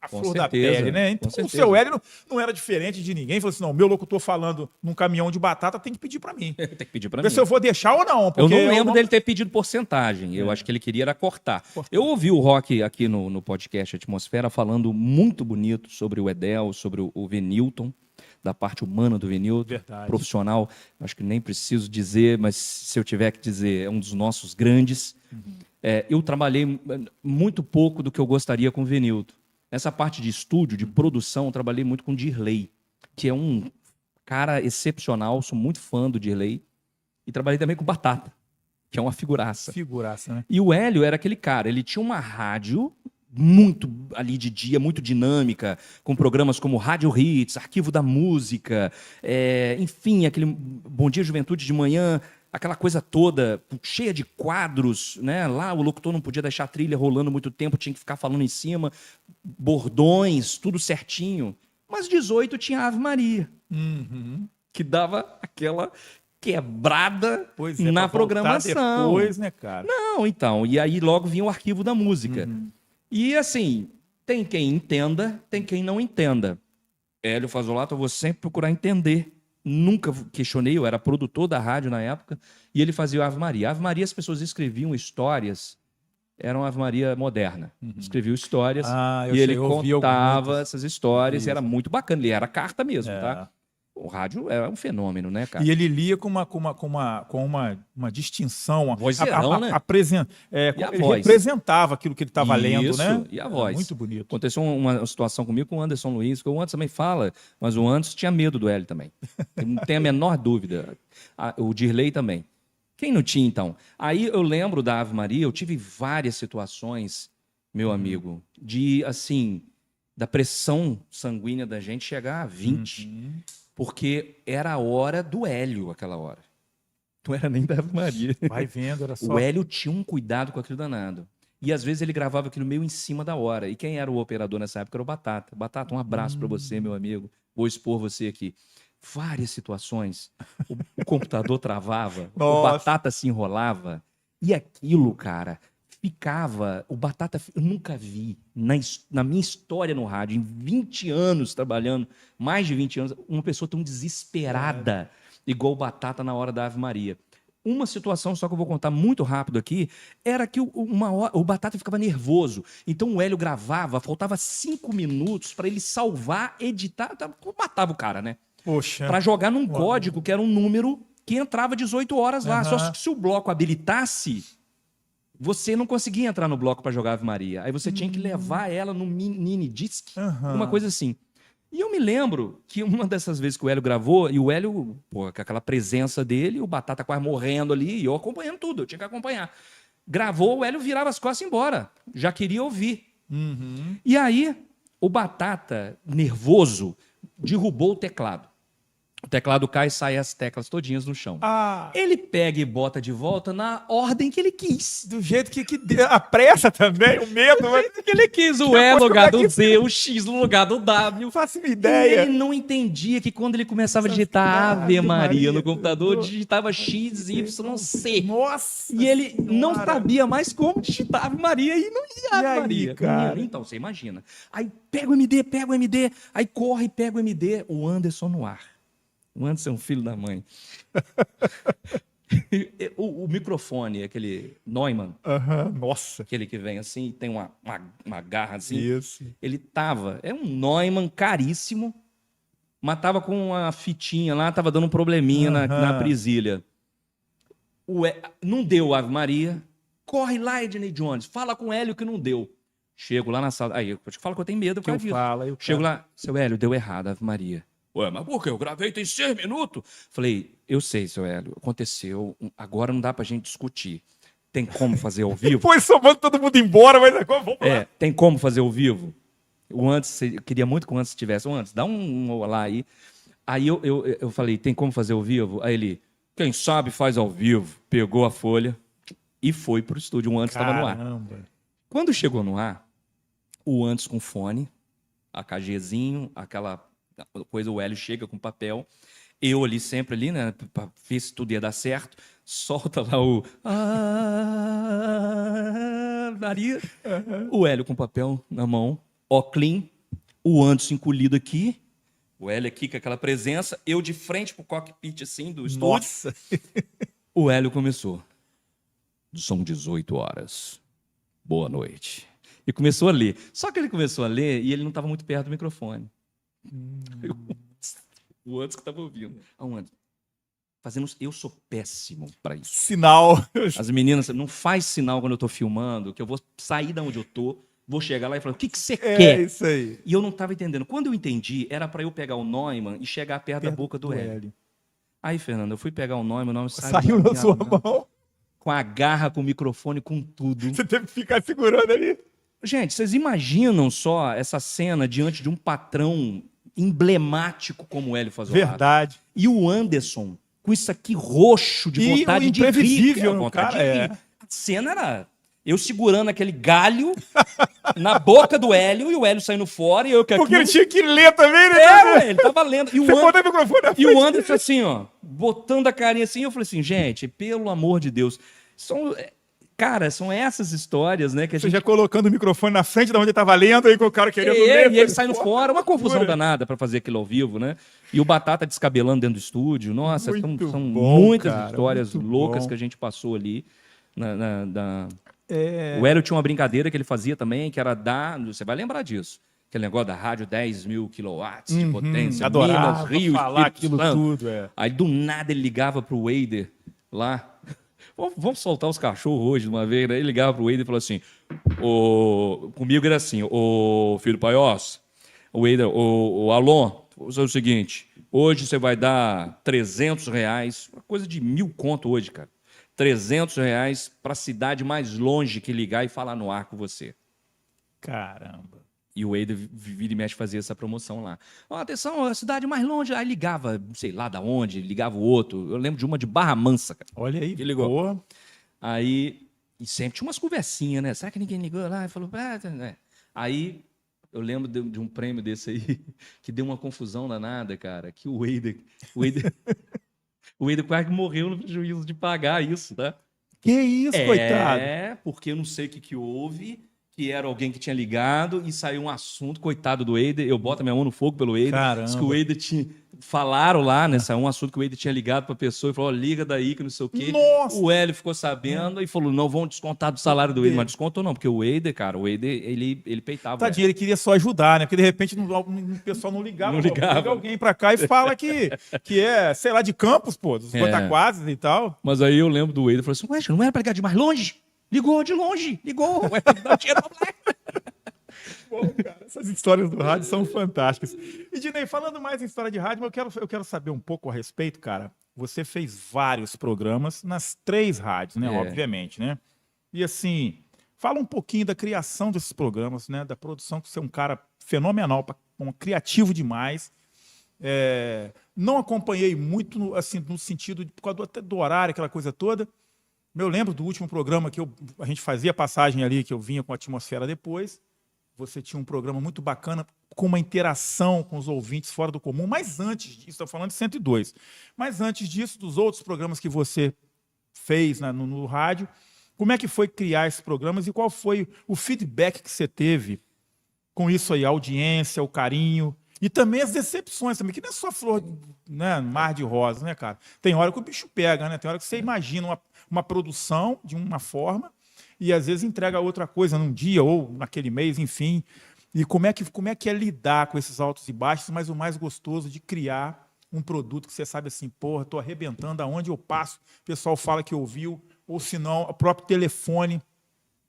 a Com flor da certeza, pele, né? com Então o certeza. seu Hélio não era diferente de ninguém. Falou assim, não, meu locutor falando num caminhão de batata tem que pedir para mim. Tem que pedir para Ver mim. se eu vou deixar ou não. Eu Porque não lembro dele ter pedido porcentagem. Eu acho que ele queria era cortar. Eu ouvi o Rock aqui no podcast Atmosfera falando muito bonito sobre o Edel, sobre o Venilton, da parte humana do Venilton, Verdade. profissional. Acho que nem preciso dizer, mas se eu tiver que dizer, é um dos nossos grandes. Eu trabalhei muito pouco do que eu gostaria com o Venilton. Nessa parte de estúdio, de produção, eu trabalhei muito com o Dirley, que é um cara excepcional, sou muito fã do Dirley. E trabalhei também com o Batata, que é uma figuraça. Figuraça, né? E o Hélio era aquele cara, ele tinha uma rádio muito ali de dia, muito dinâmica, com programas como Rádio Hits, Arquivo da Música, enfim, aquele Bom Dia Juventude de manhã, aquela coisa toda, cheia de quadros, né? Lá o locutor não podia deixar a trilha rolando muito tempo, tinha que ficar falando em cima, bordões, tudo certinho. Mas 18 tinha Ave Maria, que dava aquela quebrada Pois é, na pra voltar programação. depois, né, cara? Não, então, e aí logo vinha o Arquivo da Música. E assim, tem quem entenda, tem quem não entenda. Hélio Fazolato, eu vou sempre procurar entender. Nunca questionei, eu era produtor da rádio na época, e ele fazia o Ave Maria. Ave Maria, as pessoas escreviam histórias, era uma Ave Maria moderna. Escreviam histórias, Ah, eu e ele sei, eu ouvi contava muitas. essas histórias, e Isso. era muito bacana, ele era carta mesmo, É. tá? O rádio é um fenômeno, né, cara? E ele lia com uma distinção. Vozeirão, né? E a Ele voz. representava aquilo que ele estava lendo, Isso, né? e a voz. Muito bonito. Aconteceu uma situação comigo com o Anderson Luiz, que o Anderson também fala, mas o Anderson tinha medo do Hélio também. Eu não tenho a menor dúvida. O Dirley também. Quem não tinha, então? Aí eu lembro da Ave Maria, eu tive várias situações, meu amigo, de, assim, da pressão sanguínea da gente chegar a 20. Porque era a hora do Hélio, aquela hora. Não era nem da Ave Maria. Vai vendo, era só. O Hélio tinha um cuidado com aquilo danado. E às vezes ele gravava aquilo meio em cima da hora. E quem era o operador nessa época era o Batata. Batata, um abraço para você, meu amigo. Vou expor você aqui. Várias situações. O computador travava, o Nossa. Batata se enrolava. E aquilo, cara, ficava. O Batata, eu nunca vi na minha história no rádio, em 20 anos trabalhando, mais de 20 anos, uma pessoa tão desesperada igual o Batata na hora da Ave Maria. Uma situação só que eu vou contar muito rápido aqui, era que uma hora, o Batata ficava nervoso. Então o Hélio gravava, faltava 5 minutos para ele salvar, editar, matava o cara, né? Poxa. Para jogar num código que era um número que entrava 18 horas lá. Só que se o bloco habilitasse, você não conseguia entrar no bloco para jogar Ave Maria. Aí você tinha que levar ela no mini disc, uma coisa assim. E eu me lembro que uma dessas vezes que o Hélio gravou, e o Hélio, pô, com aquela presença dele, o Batata quase morrendo ali, e eu acompanhando tudo, eu tinha que acompanhar. Gravou, o Hélio virava as costas e ia embora. Já queria ouvir. E aí, o Batata, nervoso, derrubou o teclado. O teclado cai e sai as teclas todinhas no chão. Ele pega e bota de volta na ordem que ele quis. Do jeito que a pressa também, o medo. Do jeito que ele quis. O E no lugar do Z, o X no lugar do W. Não faço ideia. E ele não entendia que quando ele começava a digitar Ave Maria no computador, digitava X, Y, C. Nossa. E ele não sabia mais como digitar Ave Maria e não ia Ave Maria. Cara? Então, você imagina. Aí pega o MD, aí corre e pega o MD, o Anderson no ar. O Anderson é um filho da mãe. o microfone, aquele Neumann, Nossa. aquele que vem assim, tem uma garra assim. Isso. Ele é um Neumann caríssimo, mas tava com uma fitinha lá, tava dando um probleminha na presilha. Não deu Ave Maria. Corre lá, Ednei Jones, fala com o Hélio que não deu. Chego lá na sala. Aí eu te falo que eu tenho medo. Chego lá, seu Hélio, deu errado Ave Maria. Ué, mas por quê? Eu gravei tem 6 minutos. Falei, eu sei, seu Hélio, aconteceu, agora não dá pra gente discutir. Tem como fazer ao vivo? Depois somando todo mundo embora, mas agora vamos lá. Tem como fazer ao vivo? O Antes, eu queria muito que o Antes tivesse. O Antes, dá um olá aí. Aí eu falei, tem como fazer ao vivo? Aí ele, quem sabe faz ao vivo. Pegou a folha e foi pro estúdio. O Antes estava no ar. Quando chegou no ar, o Antes com fone, AKGzinho, aquela coisa, o Hélio chega com papel, eu ali sempre ali, né, pra ver se tudo ia dar certo, solta lá o Maria, o Hélio com papel na mão, clean, o Anderson encolhido aqui, o Hélio aqui com aquela presença, eu de frente pro cockpit assim do estúdio. Nossa. O Hélio começou. São 18 horas. Boa noite. E começou a ler. Só que ele começou a ler e ele não estava muito perto do microfone. O Anderson que estava ouvindo. Eu sou péssimo para isso. Sinal. As meninas, não faz sinal quando eu estou filmando, que eu vou sair da onde eu estou, vou chegar lá e falar, o que você quer? É isso aí. E eu não estava entendendo. Quando eu entendi, era para eu pegar o Neumann e chegar perto da boca do Hélio. Aí, Fernando, eu fui pegar o Neumann saiu na sua mão. Com a garra, com o microfone, com tudo. Você teve que ficar segurando ali. Gente, vocês imaginam só essa cena diante de um patrão emblemático como o Hélio Fazolato? Verdade. E o Anderson, com isso aqui roxo, de vontade de rir. A cena era eu segurando aquele galho na boca do Hélio e o Hélio saindo fora. E eu, porque ele tinha que ler também, né? Ele tava lendo. E o Anderson assim, ó, botando a carinha assim. Eu falei assim, gente, pelo amor de Deus. Cara, são essas histórias, né? Que a gente... Você já colocando o microfone na frente de onde ele estava lendo, aí com o cara querendo ler. E ele saindo fora, uma confusão danada para fazer aquilo ao vivo, né? E o Batata descabelando dentro do estúdio. Nossa, são muitas histórias loucas que a gente passou ali. O Hélio tinha uma brincadeira que ele fazia também, que era você vai lembrar disso. Aquele negócio da rádio 10.000 quilowatts de potência, adorava Minas, Rio, falar aquilo tudo. Aí do nada ele ligava pro Wader lá. Vamos soltar os cachorros hoje de uma vez, né? Ele ligava pro Wader e falou assim: comigo era assim, filho Paiós, o Wader, o Alon, vou fazer o seguinte, hoje você vai dar R$300, uma coisa de 1.000 conto hoje, cara. R$300 para a cidade mais longe que ligar e falar no ar com você. Caramba. E o Wade vira e mexe fazia essa promoção lá. Ó, atenção, a cidade mais longe. Aí ligava, sei lá da onde, ligava o outro. Eu lembro de uma de Barra Mansa, cara. Olha aí, Que ligou. porra. Aí, e sempre tinha umas conversinhas, né? Será que ninguém ligou lá? E falou, né? Aí, eu lembro de um prêmio desse aí, que deu uma confusão danada, cara, que o Wade o Wade quase que morreu no prejuízo de pagar isso, tá? Que isso, coitado. Porque eu não sei o que houve, que era alguém que tinha ligado e saiu um assunto, coitado do Wade, eu boto a minha mão no fogo pelo Wade. Caramba. Diz que o Wade tinha... Falaram lá, né? Saiu um assunto que o Wade tinha ligado pra pessoa e falou, ó, liga daí que não sei o quê. Nossa! O Hélio ficou sabendo e falou, não vão descontar do salário do Wade. Mas descontou não, porque o Wade, cara, ele peitava. Tadinho, ele queria só ajudar, né? Porque de repente o pessoal não ligava. Não ligava. Liga alguém pra cá e fala que é, sei lá, de Campos, pô, dos Gotaquazes e tal. Mas aí eu lembro do Wade, falou assim, ué, não era pra ligar de mais longe? Ligou de longe, ligou. Ué, dá dinheiro pra moleque. Bom, cara, essas histórias do rádio são fantásticas. E, Dinei, falando mais em história de rádio, eu quero saber um pouco a respeito, cara. Você fez vários programas nas 3 rádios, né? Obviamente, né? E assim, fala um pouquinho da criação desses programas, né? Da produção, que você é um cara fenomenal, criativo demais. Não acompanhei muito, assim, no sentido, por causa até do horário, aquela coisa toda. Eu lembro do último programa que a gente fazia passagem ali, que eu vinha com a Atmosfera depois. Você tinha um programa muito bacana, com uma interação com os ouvintes fora do comum, mas antes disso, estou falando de 102, mas antes disso, dos outros programas que você fez no rádio, como é que foi criar esses programas e qual foi o feedback que você teve com isso aí, a audiência, o carinho e também as decepções também, que não é só flor, né, mar de rosas, né, cara? Tem hora que o bicho pega, né? Tem hora que você imagina uma produção de uma forma e às vezes entrega outra coisa num dia ou naquele mês, enfim. E como é que é lidar com esses altos e baixos, mas o mais gostoso de criar um produto que você sabe assim, porra, estou arrebentando, aonde eu passo, o pessoal fala que ouviu, ou se não, o próprio telefone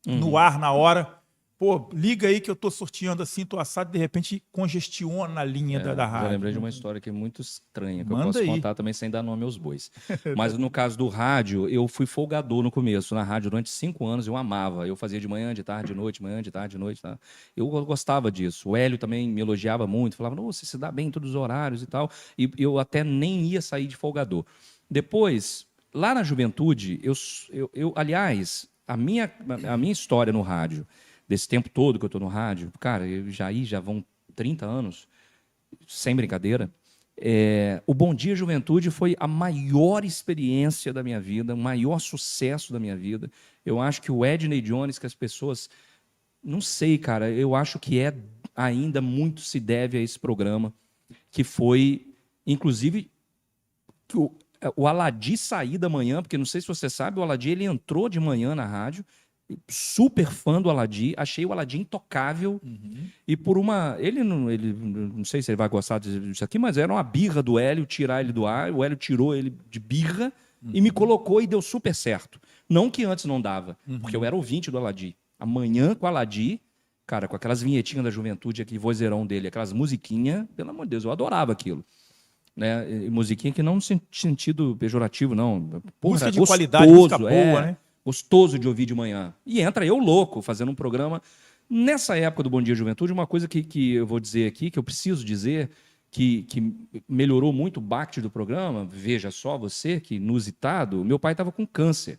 no ar na hora. Pô, liga aí que eu estou sorteando assim, estou assado, de repente congestiona a linha da rádio. Eu lembrei de uma história que é muito estranha, que Manda eu posso aí. contar também sem dar nome aos bois. Mas no caso do rádio, eu fui folgador no começo. Na rádio, durante 5 anos, eu amava. Eu fazia de manhã, de tarde, de noite, manhã, de tarde, de noite. Tá? Eu gostava disso. O Hélio também me elogiava muito, falava, não, você se dá bem em todos os horários e tal. E eu até nem ia sair de folgador. Depois, lá na juventude, aliás, a minha história no rádio, desse tempo todo que eu estou no rádio, cara, já vão 30 anos, sem brincadeira. O Bom Dia Juventude foi a maior experiência da minha vida, o maior sucesso da minha vida. Eu acho que o Ednei Jones, que as pessoas... Não sei, cara, eu acho que ainda muito se deve a esse programa, que foi, inclusive, que o Aladi sair da manhã, porque não sei se você sabe, o Aladi ele entrou de manhã na rádio, super fã do Aladi, achei o Aladi intocável e por ele não sei se ele vai gostar disso aqui, mas era uma birra do Hélio tirar ele do ar, o Hélio tirou ele de birra e me colocou e deu super certo. Não que antes não dava, porque eu era ouvinte do Aladi. Amanhã com o Aladi, cara, com aquelas vinhetinhas da juventude, aquele vozeirão dele, aquelas musiquinhas, pelo amor de Deus, eu adorava aquilo. Né? E musiquinha que não no sentido pejorativo, não. Porra, música de gostoso, qualidade, música boa, né? Gostoso de ouvir de manhã. E entra eu louco fazendo um programa. Nessa época do Bom Dia Juventude, uma coisa que eu vou dizer aqui, que eu preciso dizer, que melhorou muito o baque do programa, veja só você, que inusitado, meu pai estava com câncer.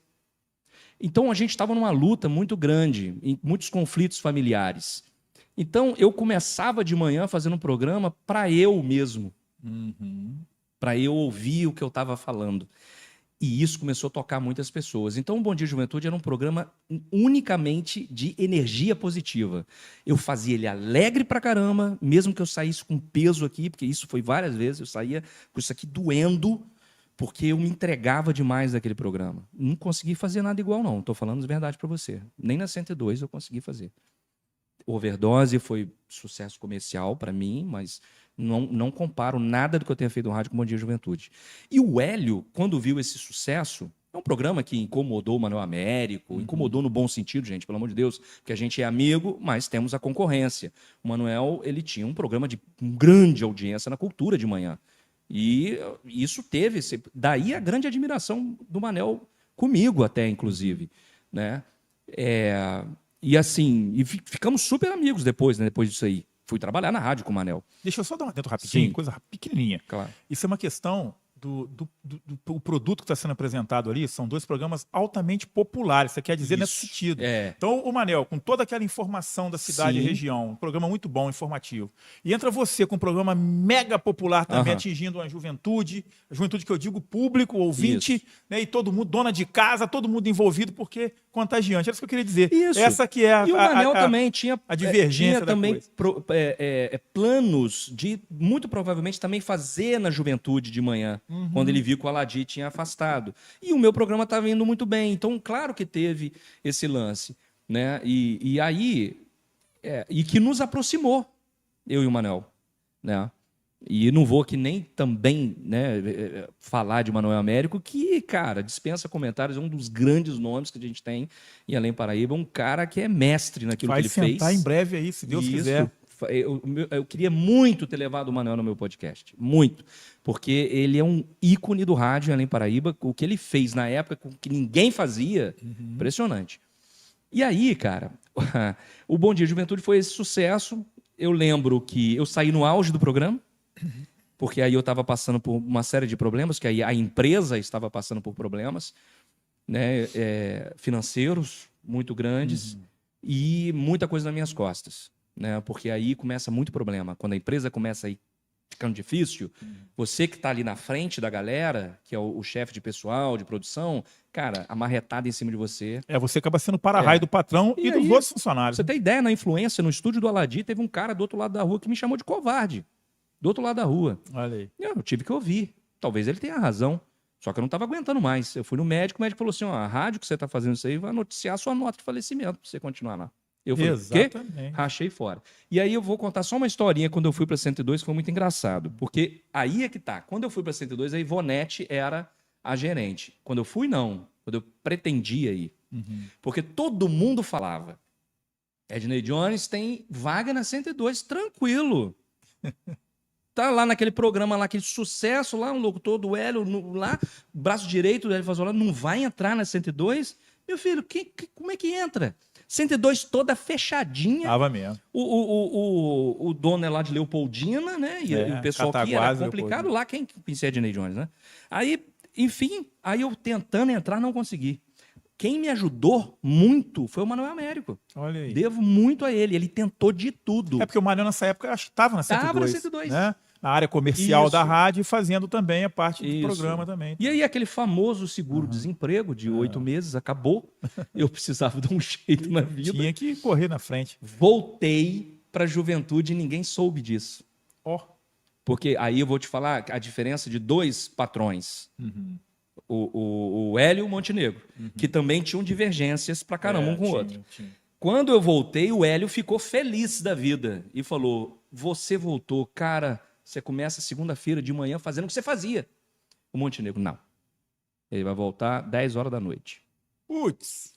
Então a gente estava numa luta muito grande, em muitos conflitos familiares. Então eu começava de manhã fazendo um programa para eu mesmo, para eu ouvir o que eu estava falando. E isso começou a tocar muitas pessoas. Então, o Bom Dia Juventude era um programa unicamente de energia positiva. Eu fazia ele alegre pra caramba, mesmo que eu saísse com peso aqui, porque isso foi várias vezes, eu saía com isso aqui doendo, porque eu me entregava demais daquele programa. Não consegui fazer nada igual, não. Estou falando de verdade para você. Nem na 102 eu consegui fazer. Overdose foi sucesso comercial para mim, mas não comparo nada do que eu tenha feito no rádio com Bom Dia Juventude. E o Hélio, quando viu esse sucesso, é um programa que incomodou o Manuel Américo, incomodou no bom sentido, gente, pelo amor de Deus, porque a gente é amigo, mas temos a concorrência. O Manuel, ele tinha um programa de grande audiência na cultura de manhã. E isso teve, daí a grande admiração do Manel comigo até, inclusive, né? E assim, ficamos super amigos depois, né? Depois disso aí. Fui trabalhar na rádio com o Manel. Deixa eu só dar um atento rapidinho, Sim. coisa pequenininha. Claro. Isso é uma questão o produto que está sendo apresentado ali, são 2 programas altamente populares, você quer dizer nesse sentido. É. Então, o Manel, com toda aquela informação da cidade e Sim. região, um programa muito bom, informativo. E entra você com um programa mega popular também, atingindo a juventude que eu digo público, ouvinte, né, e todo mundo, dona de casa, todo mundo envolvido, porque contagiante. É isso que eu queria dizer. Isso. Essa que é E o Manel também a divergência tinha da também coisa. planos de, muito provavelmente, também fazer na juventude de manhã, quando ele viu que o Aladi tinha afastado. E o meu programa estava indo muito bem. Então, claro que teve esse lance. Né? E aí, e que nos aproximou, eu e o Manel. Né? E não vou aqui nem também, né, falar de Manoel Américo, que, cara, dispensa comentários, é um dos grandes nomes que a gente tem em Além Paraíba, um cara que é mestre naquilo que ele fez. Vai sentar em breve aí, se Deus quiser. Eu queria muito ter levado o Manoel no meu podcast, muito, porque ele é um ícone do rádio em Além Paraíba, o que ele fez na época com que ninguém fazia, impressionante. E aí, cara, o Bom Dia Juventude foi esse sucesso. Eu lembro que eu saí no auge do programa, porque aí eu estava passando por uma série de problemas, que aí a empresa estava passando por problemas, né, financeiros muito grandes e muita coisa nas minhas costas, né, porque aí começa muito problema. Quando a empresa começa a ir ficando difícil, você que está ali na frente da galera, que é o chefe de pessoal, de produção, cara, a marretada em cima de você. Você acaba sendo para-raio do patrão e dos outros funcionários. Você tem ideia, na influência, no estúdio do Aladi, teve um cara do outro lado da rua que me chamou de covarde. Do outro lado da rua. Olha aí. Eu tive que ouvir. Talvez ele tenha razão. Só que eu não estava aguentando mais. Eu fui no médico, o médico falou assim, a rádio que você está fazendo isso aí vai noticiar a sua nota de falecimento para você continuar lá. Eu falei, exatamente. Quê? Rachei fora. E aí eu vou contar só uma historinha quando eu fui para 102, que foi muito engraçado. Porque aí é que tá. Quando eu fui para 102, a Ivonete era a gerente. Quando eu fui, não. Quando eu pretendia ir. Porque todo mundo falava, Ednei Jones tem vaga na 102, tranquilo. Tá lá naquele programa lá, aquele sucesso lá, um locutor do Hélio, lá, braço direito do Hélio Fazola, não vai entrar na 102? Meu filho, como é que entra? 102 toda fechadinha. Tava mesmo. O dono é lá de Leopoldina, né? E o pessoal aqui era complicado lá, quem conhecia Ednei Jones, né? Aí, enfim, aí eu tentando entrar, não consegui. Quem me ajudou muito foi o Manoel Américo. Olha aí. Devo muito a ele. Ele tentou de tudo. É porque o Manel, nessa época, acho que estava na 102. Estava na 102. Né? Na área comercial da rádio e fazendo também a parte do programa também. E aí aquele famoso seguro-desemprego de 8 meses acabou. Eu precisava de um jeito na vida. Tinha que correr na frente. Voltei para a juventude e ninguém soube disso. Porque aí eu vou te falar a diferença de 2 patrões. O Hélio e o Montenegro, que também tinham divergências pra caramba um com o outro. Quando eu voltei, o Hélio ficou feliz da vida e falou, você voltou, cara, você começa segunda-feira de manhã fazendo o que você fazia. O Montenegro, não. Ele vai voltar 10 horas da noite. Putz.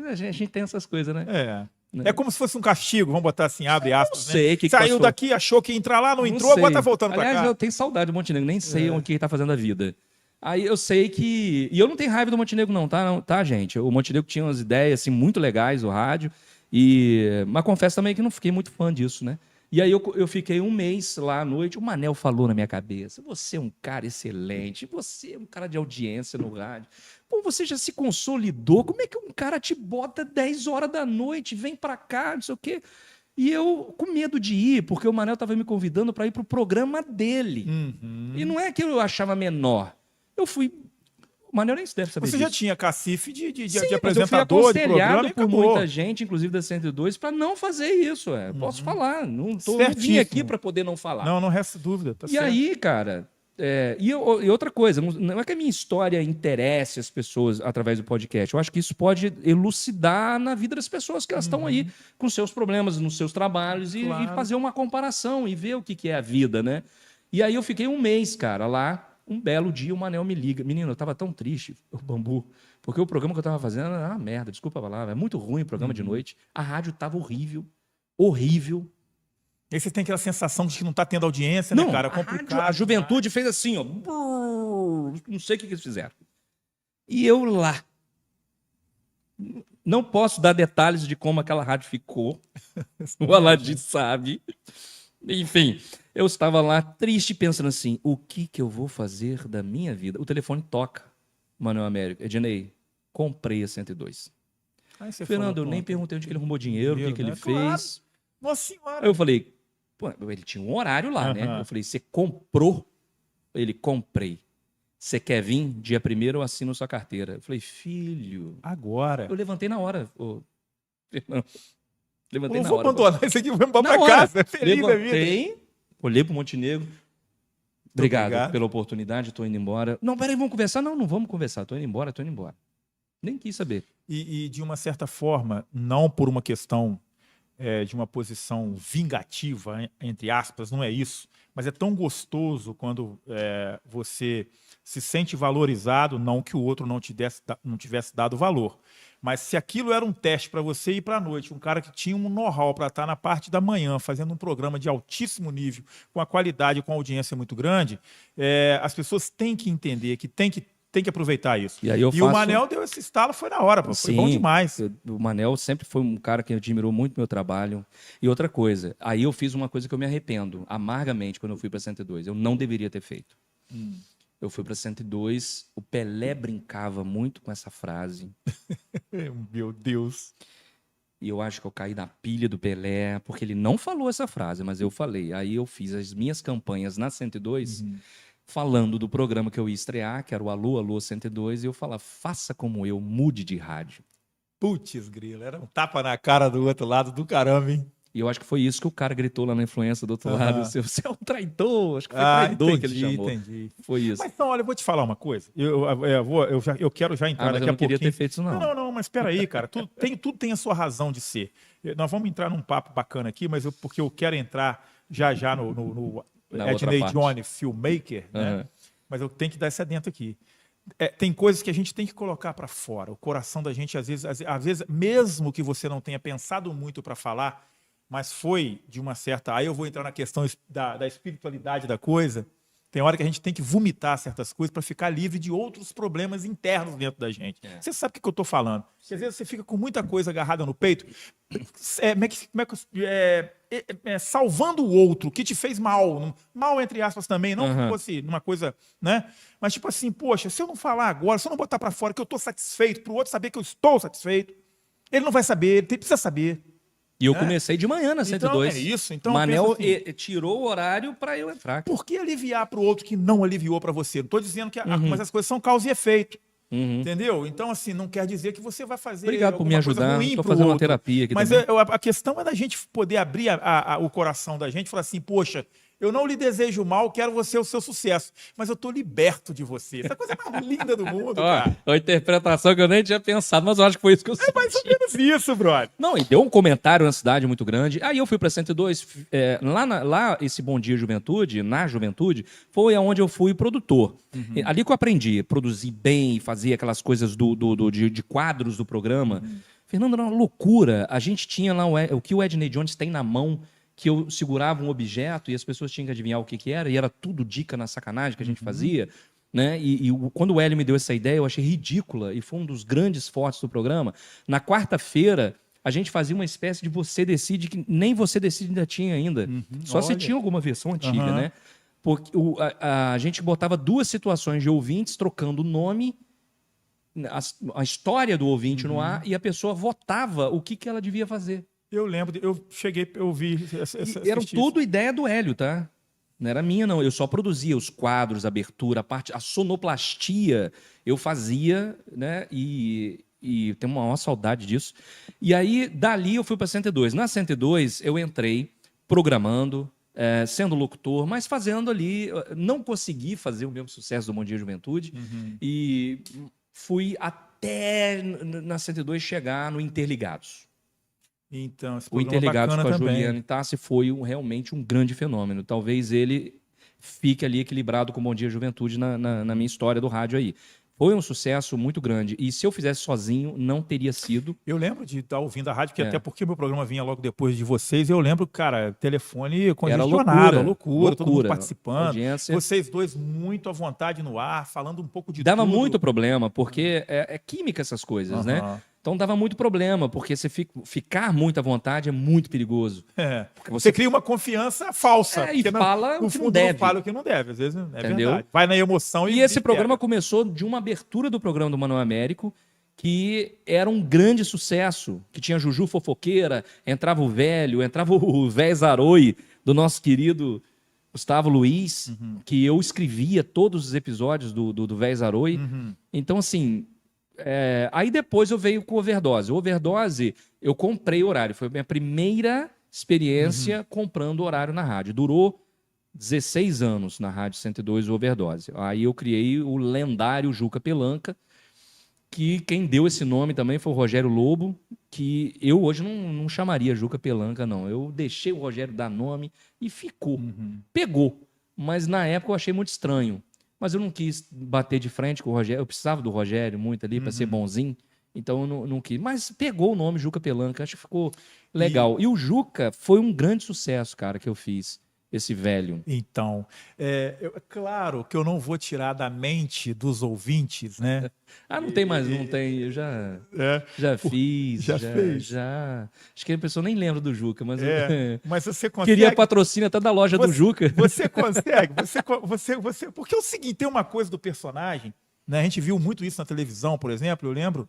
A gente tem essas coisas, né? É como se fosse um castigo, vamos botar assim, abre aspas. Não sei, né? Saiu daqui, achou que ia entrar lá, não entrou, agora tá voltando pra cá. Aliás, eu tenho saudade do Montenegro, nem sei o que ele tá fazendo da vida. Aí eu sei que... E eu não tenho raiva do Montenegro não, tá, gente? O Montenegro tinha umas ideias assim, muito legais, o rádio. Mas confesso também que não fiquei muito fã disso, né? E aí eu fiquei um mês lá à noite, o Manel falou na minha cabeça, você é um cara excelente, você é um cara de audiência no rádio. Pô, você já se consolidou, como é que um cara te bota 10 horas da noite, vem pra cá, não sei o quê... E eu com medo de ir, porque o Manel estava me convidando para ir para o programa dele. E não é que eu achava menor. Eu fui... O Manel nem deve saber Você disso. já tinha cacife de Sim, apresentador, de programa e por acabou. muita gente, inclusive da 102, para não fazer isso. Posso falar. Não vim aqui para poder não falar. Não resta dúvida. Tá e certo. aí, cara... E outra coisa, não é que a minha história interesse as pessoas através do podcast. Eu acho que isso pode elucidar na vida das pessoas que elas estão aí com seus problemas, nos seus trabalhos e fazer uma comparação e ver o que é a vida, né? E aí eu fiquei um mês, cara, lá. Um belo dia o Manel me liga. Menino, eu tava tão triste, o Bambu, porque o programa que eu tava fazendo era uma merda, desculpa a palavra, é muito ruim o programa de noite. A rádio tava horrível. E aí você tem aquela sensação de que não está tendo audiência, né, cara? Complicado. A juventude fez assim, ó. Não sei o que eles fizeram. E eu lá. Não posso dar detalhes de como aquela rádio ficou. O Aladim sabe. Enfim, eu estava lá triste pensando assim, o que eu vou fazer da minha vida? O telefone toca, Manuel Américo. Ednei, comprei a 102. Aí você Fernando, eu falou, nem pronto. perguntei onde que ele arrumou dinheiro, o que ele né? fez. Claro. Nossa senhora. Aí eu falei, pô, ele tinha um horário lá, né? Aham. Eu falei, você comprou? Ele, comprei. Você quer vir? Dia 1º eu assino sua carteira. Eu falei, filho... Agora. Eu levantei na hora. Fernando. Levantei Eu na vou hora. abandonar isso aqui, vou embora Na pra hora. casa. Feliz da vida. Levantei, olhei pro Montenegro. Obrigado, obrigado. pela oportunidade, tô indo embora. Não, peraí, vamos conversar? Não, não vamos conversar. Tô indo embora. Nem quis saber. E de uma certa forma, não por uma questão de uma posição vingativa, entre aspas, não é isso, mas é tão gostoso quando você se sente valorizado, não que o outro não tivesse dado valor, mas se aquilo era um teste para você ir para a noite, um cara que tinha um know-how para estar na parte da manhã, fazendo um programa de altíssimo nível, com a qualidade, com a audiência muito grande, as pessoas têm que entender que tem que aproveitar isso. E aí eu o faço... Manel deu esse estalo, foi na hora, pô. Foi Sim, bom demais. O Manel sempre foi um cara que admirou muito meu trabalho. E outra coisa, aí eu fiz uma coisa que eu me arrependo amargamente quando eu fui para 102. Eu não deveria ter feito. Eu fui para 102, o Pelé brincava muito com essa frase. Meu Deus. E eu acho que eu caí na pilha do Pelé, porque ele não falou essa frase, mas eu falei. Aí eu fiz as minhas campanhas na 102, falando do programa que eu ia estrear, que era o Alô, Alô 102, e eu falava, faça como eu, mude de rádio. Putz, grilo, era um tapa na cara do outro lado do caramba, hein? E eu acho que foi isso que o cara gritou lá na influência do outro lado. Você é um traidor. Acho que foi traidor entendi, que ele chamou. Entendi. Foi isso. Mas então, olha, eu vou te falar uma coisa. Eu quero já entrar Mas daqui eu a não queria pouquinho. ter feito isso, não. Não, mas espera aí, cara. Tudo tem a sua razão de ser. Nós vamos entrar num papo bacana aqui, mas porque eu quero entrar já no Na outra Ednei parte. Jones, filmmaker, né? Aham. Mas eu tenho que dar esse adentro aqui. Tem coisas que a gente tem que colocar para fora. O coração da gente, às vezes, mesmo que você não tenha pensado muito para falar, mas foi de uma certa... Aí eu vou entrar na questão da espiritualidade da coisa. Tem hora que a gente tem que vomitar certas coisas para ficar livre de outros problemas internos dentro da gente. Você sabe o que eu estou falando. Porque às vezes você fica com muita coisa agarrada no peito, salvando o outro que te fez mal. Mal, entre aspas, também. Não que fosse uma coisa... né? Mas tipo assim, poxa, se eu não falar agora, se eu não botar para fora que eu estou satisfeito, para o outro saber que eu estou satisfeito, ele não vai saber, ele precisa saber. E eu comecei de manhã na 102. Então, é isso. Então, Manel assim, tirou o horário para eu entrar. por que aliviar para o outro que não aliviou para você? Não estou dizendo que mas as coisas são causa e efeito. Entendeu? Então, assim, não quer dizer que você vai fazer. Obrigado por me ajudar. Estou Pro fazendo uma outro. terapia aqui Mas também. a questão é da gente poder abrir o coração da gente e falar assim, poxa, eu não lhe desejo mal, quero você o seu sucesso, mas eu estou liberto de você. Essa coisa mais linda do mundo, cara. Ó, a interpretação que eu nem tinha pensado, mas eu acho que foi isso que eu senti. É mais ou menos isso, brother. Não, e deu um comentário na cidade muito grande. Aí eu fui para 102. Lá, esse Bom Dia Juventude, na Juventude, foi onde eu fui produtor. Ali que eu aprendi a produzir bem, fazer aquelas coisas de quadros do programa. Fernando, era uma loucura. A gente tinha lá o que o Ednei Jones tem na mão, que eu segurava um objeto e as pessoas tinham que adivinhar o que era, e era tudo dica na sacanagem que a gente fazia. Né? Quando o Hélio me deu essa ideia, eu achei ridícula, e foi um dos grandes fortes do programa. Na quarta-feira, a gente fazia uma espécie de Você Decide, que nem Você Decide ainda tinha ainda. Só se tinha alguma versão antiga, né? Porque a gente botava duas situações de ouvintes trocando o nome, a história do ouvinte no ar, e a pessoa votava o que ela devia fazer. Eu lembro, eu vi... Era tudo ideia do Hélio, tá? Não era minha, não. Eu só produzia os quadros, a abertura, a sonoplastia eu fazia, né? E tenho uma maior saudade disso. E aí, dali eu fui para 102. Na 102, eu entrei programando, sendo locutor, mas fazendo ali... Não consegui fazer o mesmo sucesso do Bom Dia Juventude. E fui até na 102 chegar no Interligados. Então, esse O programa Interligados com a bacana Juliana Tassi foi realmente um grande fenômeno. Talvez ele fique ali equilibrado com o Bom Dia Juventude na minha história do rádio aí. Foi um sucesso muito grande. E se eu fizesse sozinho, não teria sido. Eu lembro de estar ouvindo a rádio, até porque meu programa vinha logo depois de vocês. Eu lembro, cara, telefone congestionado, loucura, todo mundo participando. Audiência. Vocês dois muito à vontade no ar, falando um pouco de Dava tudo. muito problema, porque é química essas coisas, né? Então dava muito problema, porque ficar muito à vontade é muito perigoso. Porque você cria uma confiança falsa. E fala o que não deve. Fala o que não deve, às vezes é Entendeu? verdade. Vai na emoção e esse programa começou de uma abertura do programa do Manuel Américo, que era um grande sucesso, que tinha Juju Fofoqueira, entrava o velho, entrava o Véi Zaroi, do nosso querido Gustavo Luiz, que eu escrevia todos os episódios do Véi Zaroi. Então, assim... aí depois eu veio com o Overdose. O Overdose, eu comprei horário. Foi a minha primeira experiência comprando horário na rádio. Durou 16 anos na Rádio 102, o Overdose. Aí eu criei o lendário Juca Pelanca, que quem deu esse nome também foi o Rogério Lobo, que eu hoje não chamaria Juca Pelanca, não. Eu deixei o Rogério dar nome e ficou. Pegou. Mas na época eu achei muito estranho. Mas eu não quis bater de frente com o Rogério. Eu precisava do Rogério muito ali para ser bonzinho. Então eu não quis. Mas pegou o nome Juca Pelanca. Acho que ficou legal. E o Juca foi um grande sucesso, cara, que eu fiz. Esse velho. Então, claro que eu não vou tirar da mente dos ouvintes, né? Não tem mais, não tem. Eu já fiz. Já fez? Já. Acho que a pessoa nem lembra do Juca, mas... Mas você consegue... Queria patrocínio até da loja do Juca. Você consegue? Porque é o seguinte, tem uma coisa do personagem, né? A gente viu muito isso na televisão, por exemplo, eu lembro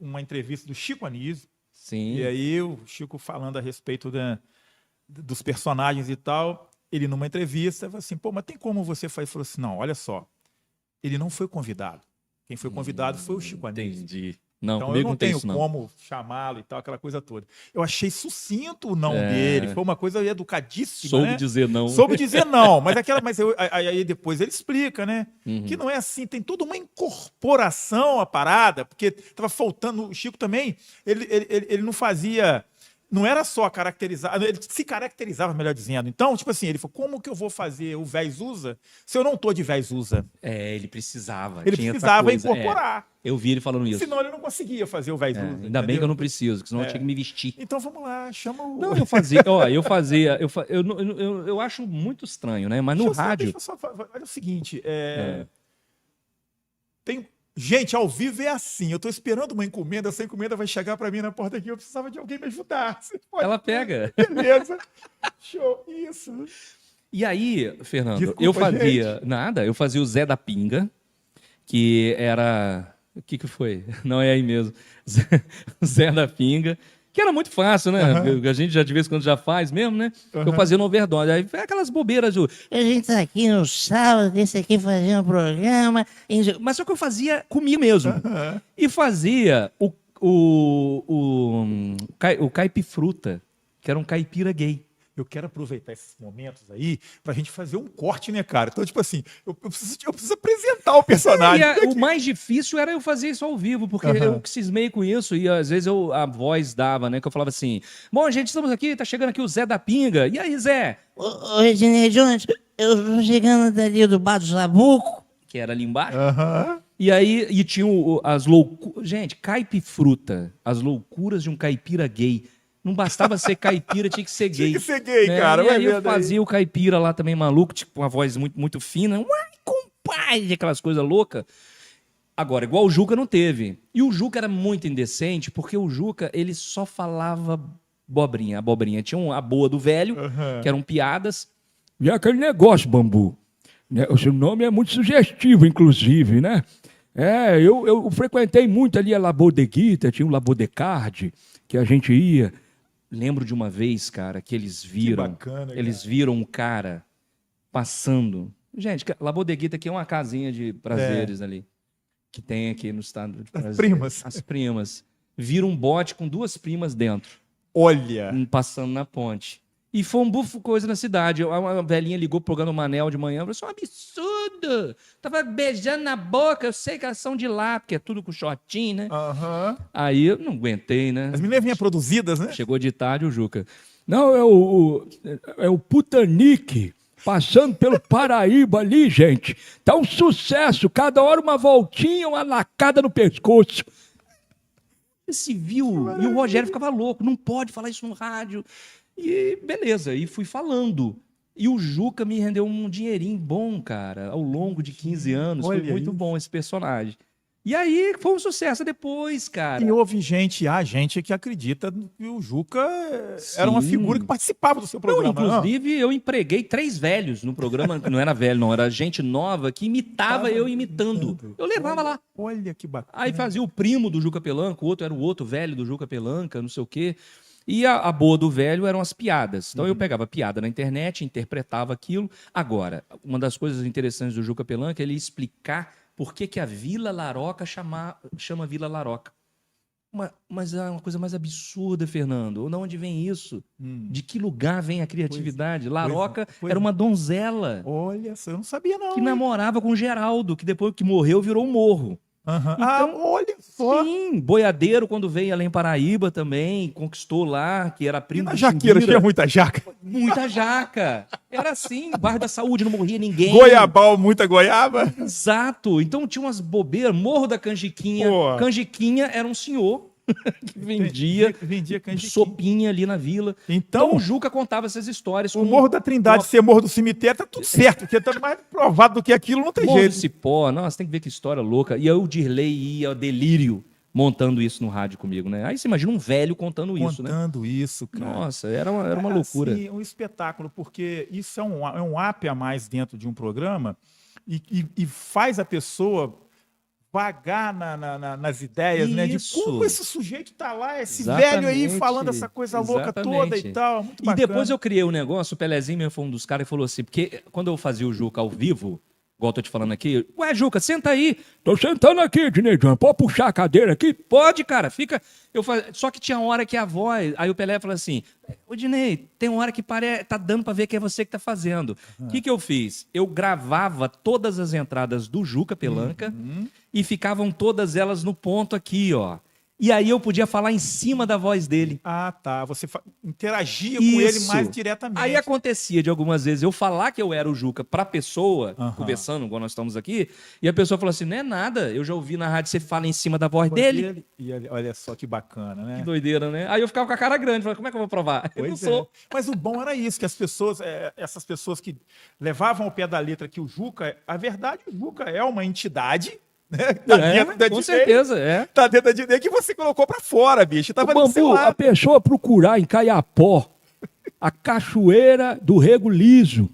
uma entrevista do Chico Anísio. Sim. E aí o Chico falando a respeito dos personagens e tal, ele numa entrevista falou assim, mas tem como você fazer? Ele falou assim, não, olha só, ele não foi convidado. Quem foi convidado foi o Chico Anísio. Entendi. Não, então eu não tenho isso, não. como chamá-lo e tal, aquela coisa toda. Eu achei sucinto o não dele, foi uma coisa educadíssima. Soube dizer não. Soube dizer não, mas aí depois ele explica, né? Que não é assim, tem toda uma incorporação à parada, porque estava faltando, o Chico também, ele não fazia... Não era só caracterizar, ele se caracterizava, melhor dizendo. Então, tipo assim, ele falou, como que eu vou fazer o véi usa se eu não tô de véi usa? Ele precisava. Ele precisava incorporar. Eu vi ele falando isso. Senão ele não conseguia fazer o véi usa. Ainda bem que eu não preciso, senão eu tinha que me vestir. Então vamos lá, chama o... Não, eu acho muito estranho, né? Mas no rádio... Olha o seguinte, tem... Gente, ao vivo é assim. Eu estou esperando uma encomenda, essa encomenda vai chegar para mim na porta aqui. Eu precisava de alguém me ajudar. Ela pega. Beleza. Show. Isso. E aí, Fernando, Desculpa, eu fazia... Nada, eu fazia o Zé da Pinga, que era... O que foi? Não é aí mesmo. Zé da Pinga. Que era muito fácil, né? A gente já de vez em quando já faz mesmo, né? Eu fazia no Overdose. Aí aquelas bobeiras. A gente tá aqui no sábado, esse aqui fazia um programa. Mas só que eu fazia comigo mesmo. E fazia o caipifruta, que era um caipira gay. Eu quero aproveitar esses momentos aí pra gente fazer um corte, né, cara? Então, tipo assim, eu preciso apresentar o personagem. O mais difícil era eu fazer isso ao vivo, porque eu cismei com isso e às vezes a voz dava, né? Que eu falava assim, bom, gente, estamos aqui, tá chegando aqui o Zé da Pinga. E aí, Zé? Ô, Ednei Jones, eu tô chegando dali do Bar do Sabuco. Que era ali embaixo. E aí, tinha as loucuras... Gente, caipifruta, as loucuras de um caipira gay. Não bastava ser caipira, tinha que ser gay. Tinha que ser gay, né? cara. E aí eu fazia o caipira lá também maluco, tipo, uma voz muito, muito fina. Uai, compadre, aquelas coisas loucas. Agora, igual o Juca não teve. E o Juca era muito indecente, porque o Juca, ele só falava abobrinha. Tinha a boa do velho, que eram piadas. E aquele negócio, Bambu. O seu nome é muito sugestivo, inclusive, né? Eu frequentei muito ali a La Bodeguita, tinha o La Bodecard, que a gente ia... Lembro de uma vez, cara, que eles viram... Que bacana, eles viram um cara passando... Gente, La Bodeguita aqui é uma casinha de prazeres ali, que tem aqui no estado de prazer. As primas. As primas. Viram um bote com 2 primas dentro. Olha! Passando na ponte. E foi um bufo coisa na cidade. Uma velhinha ligou pro programa do Manel de manhã. Falou assim, um absurdo! Tava beijando na boca. Eu sei que elas são de lá, porque é tudo com shortinho, né? Aí eu não aguentei, né? As meninas vinham produzidas, né? Chegou de tarde o Juca. Não, é o Putanique, passando pelo Paraíba ali, gente. Tá um sucesso. Cada hora uma voltinha, uma lacada no pescoço. Se viu. E o Rogério ficava louco. Não pode falar isso no rádio. E beleza, e fui falando. E o Juca me rendeu um dinheirinho bom, cara, ao longo de 15 anos. Olha Foi muito isso. bom esse personagem. E aí foi um sucesso depois, cara. E houve há gente que acredita que o Juca era uma Sim. figura que participava do seu Não, programa. inclusive, eu empreguei 3 velhos no programa, que não era velho, não, era gente nova que imitava eu imitando. Eu levava lá. Olha que bacana. Aí fazia o primo do Juca Pelanca, o outro era o outro velho do Juca Pelanca, não sei o quê. E a boa do velho eram as piadas. Então eu pegava piada na internet, interpretava aquilo. Agora, uma das coisas interessantes do Juca Pelanca é ele explicar por que que a Vila Laroca chama Vila Laroca. Mas é uma coisa mais absurda, Fernando. De onde vem isso? De que lugar vem a criatividade? Laroca era uma donzela Olha só, eu não sabia não. que hein? namorava com Geraldo, que depois que morreu virou um morro. Aham. Então, olha só. Sim, Boiadeiro, quando veio além Paraíba também, conquistou lá, que era E primo na do Jaqueira Chimbira. tinha muita jaca. Muita jaca. Era assim, bairro da Saúde, não morria ninguém. Goiabal, muita goiaba. Exato. Então tinha umas bobeiras, Morro da Canjiquinha. Pô. Canjiquinha era um senhor que vendia canjiquinha. sopinha ali na vila. Então, Então o Juca contava essas histórias. o Morro da Trindade ser Morro do Cemitério, tá tudo certo, porque tá mais provado do que aquilo, não tem Morro do jeito. Cipó. Nossa, tem que ver que história louca. E aí o Dirley ia ao delírio montando isso no rádio comigo, né? Aí você imagina um velho contando isso, né? Contando isso, cara. Nossa, era uma loucura. Assim, um espetáculo, porque isso é um up a mais dentro de um programa e faz a pessoa vagar nas ideias, né? De Isso. como esse sujeito tá lá, esse Exatamente, velho aí falando essa coisa louca toda e tal. Muito E bacana. depois eu criei um negócio, o Pelezinho mesmo foi um dos caras que falou assim, porque quando eu fazia o Juca ao vivo, igual eu tô te falando aqui, ué, Juca, senta aí. Tô sentando aqui, Ednei Jones. Pode puxar a cadeira aqui? Pode, cara, fica. Só que tinha hora que a voz. Aí o Pelé falou assim: ô Dinei, tem hora que tá dando pra ver que é você que tá fazendo. O que eu fiz? Eu gravava todas as entradas do Juca Pelanca e ficavam todas elas no ponto aqui, ó. E aí eu podia falar em cima da voz dele. Ah, tá. Você interagia com ele Isso. mais diretamente. Aí acontecia de algumas vezes eu falar que eu era o Juca pra pessoa, conversando, igual nós estamos aqui, e a pessoa falou assim: não é nada, eu já ouvi na rádio você fala em cima da voz dele. E olha só que bacana, né? Que doideira, né? Aí eu ficava com a cara grande, falei, como é que eu vou provar? Eu não Pois sou. é. Mas o bom era isso, que as pessoas, essas pessoas que levavam ao pé da letra que o Juca, a verdade, o Juca é uma entidade, né? Tá dentro da com Disney, certeza, é. tá dentro da Disney que você colocou pra fora, bicho. Tava ali do seu Bambu, a lado. pessoa procurar em Caiapó a Cachoeira do Rego Liso.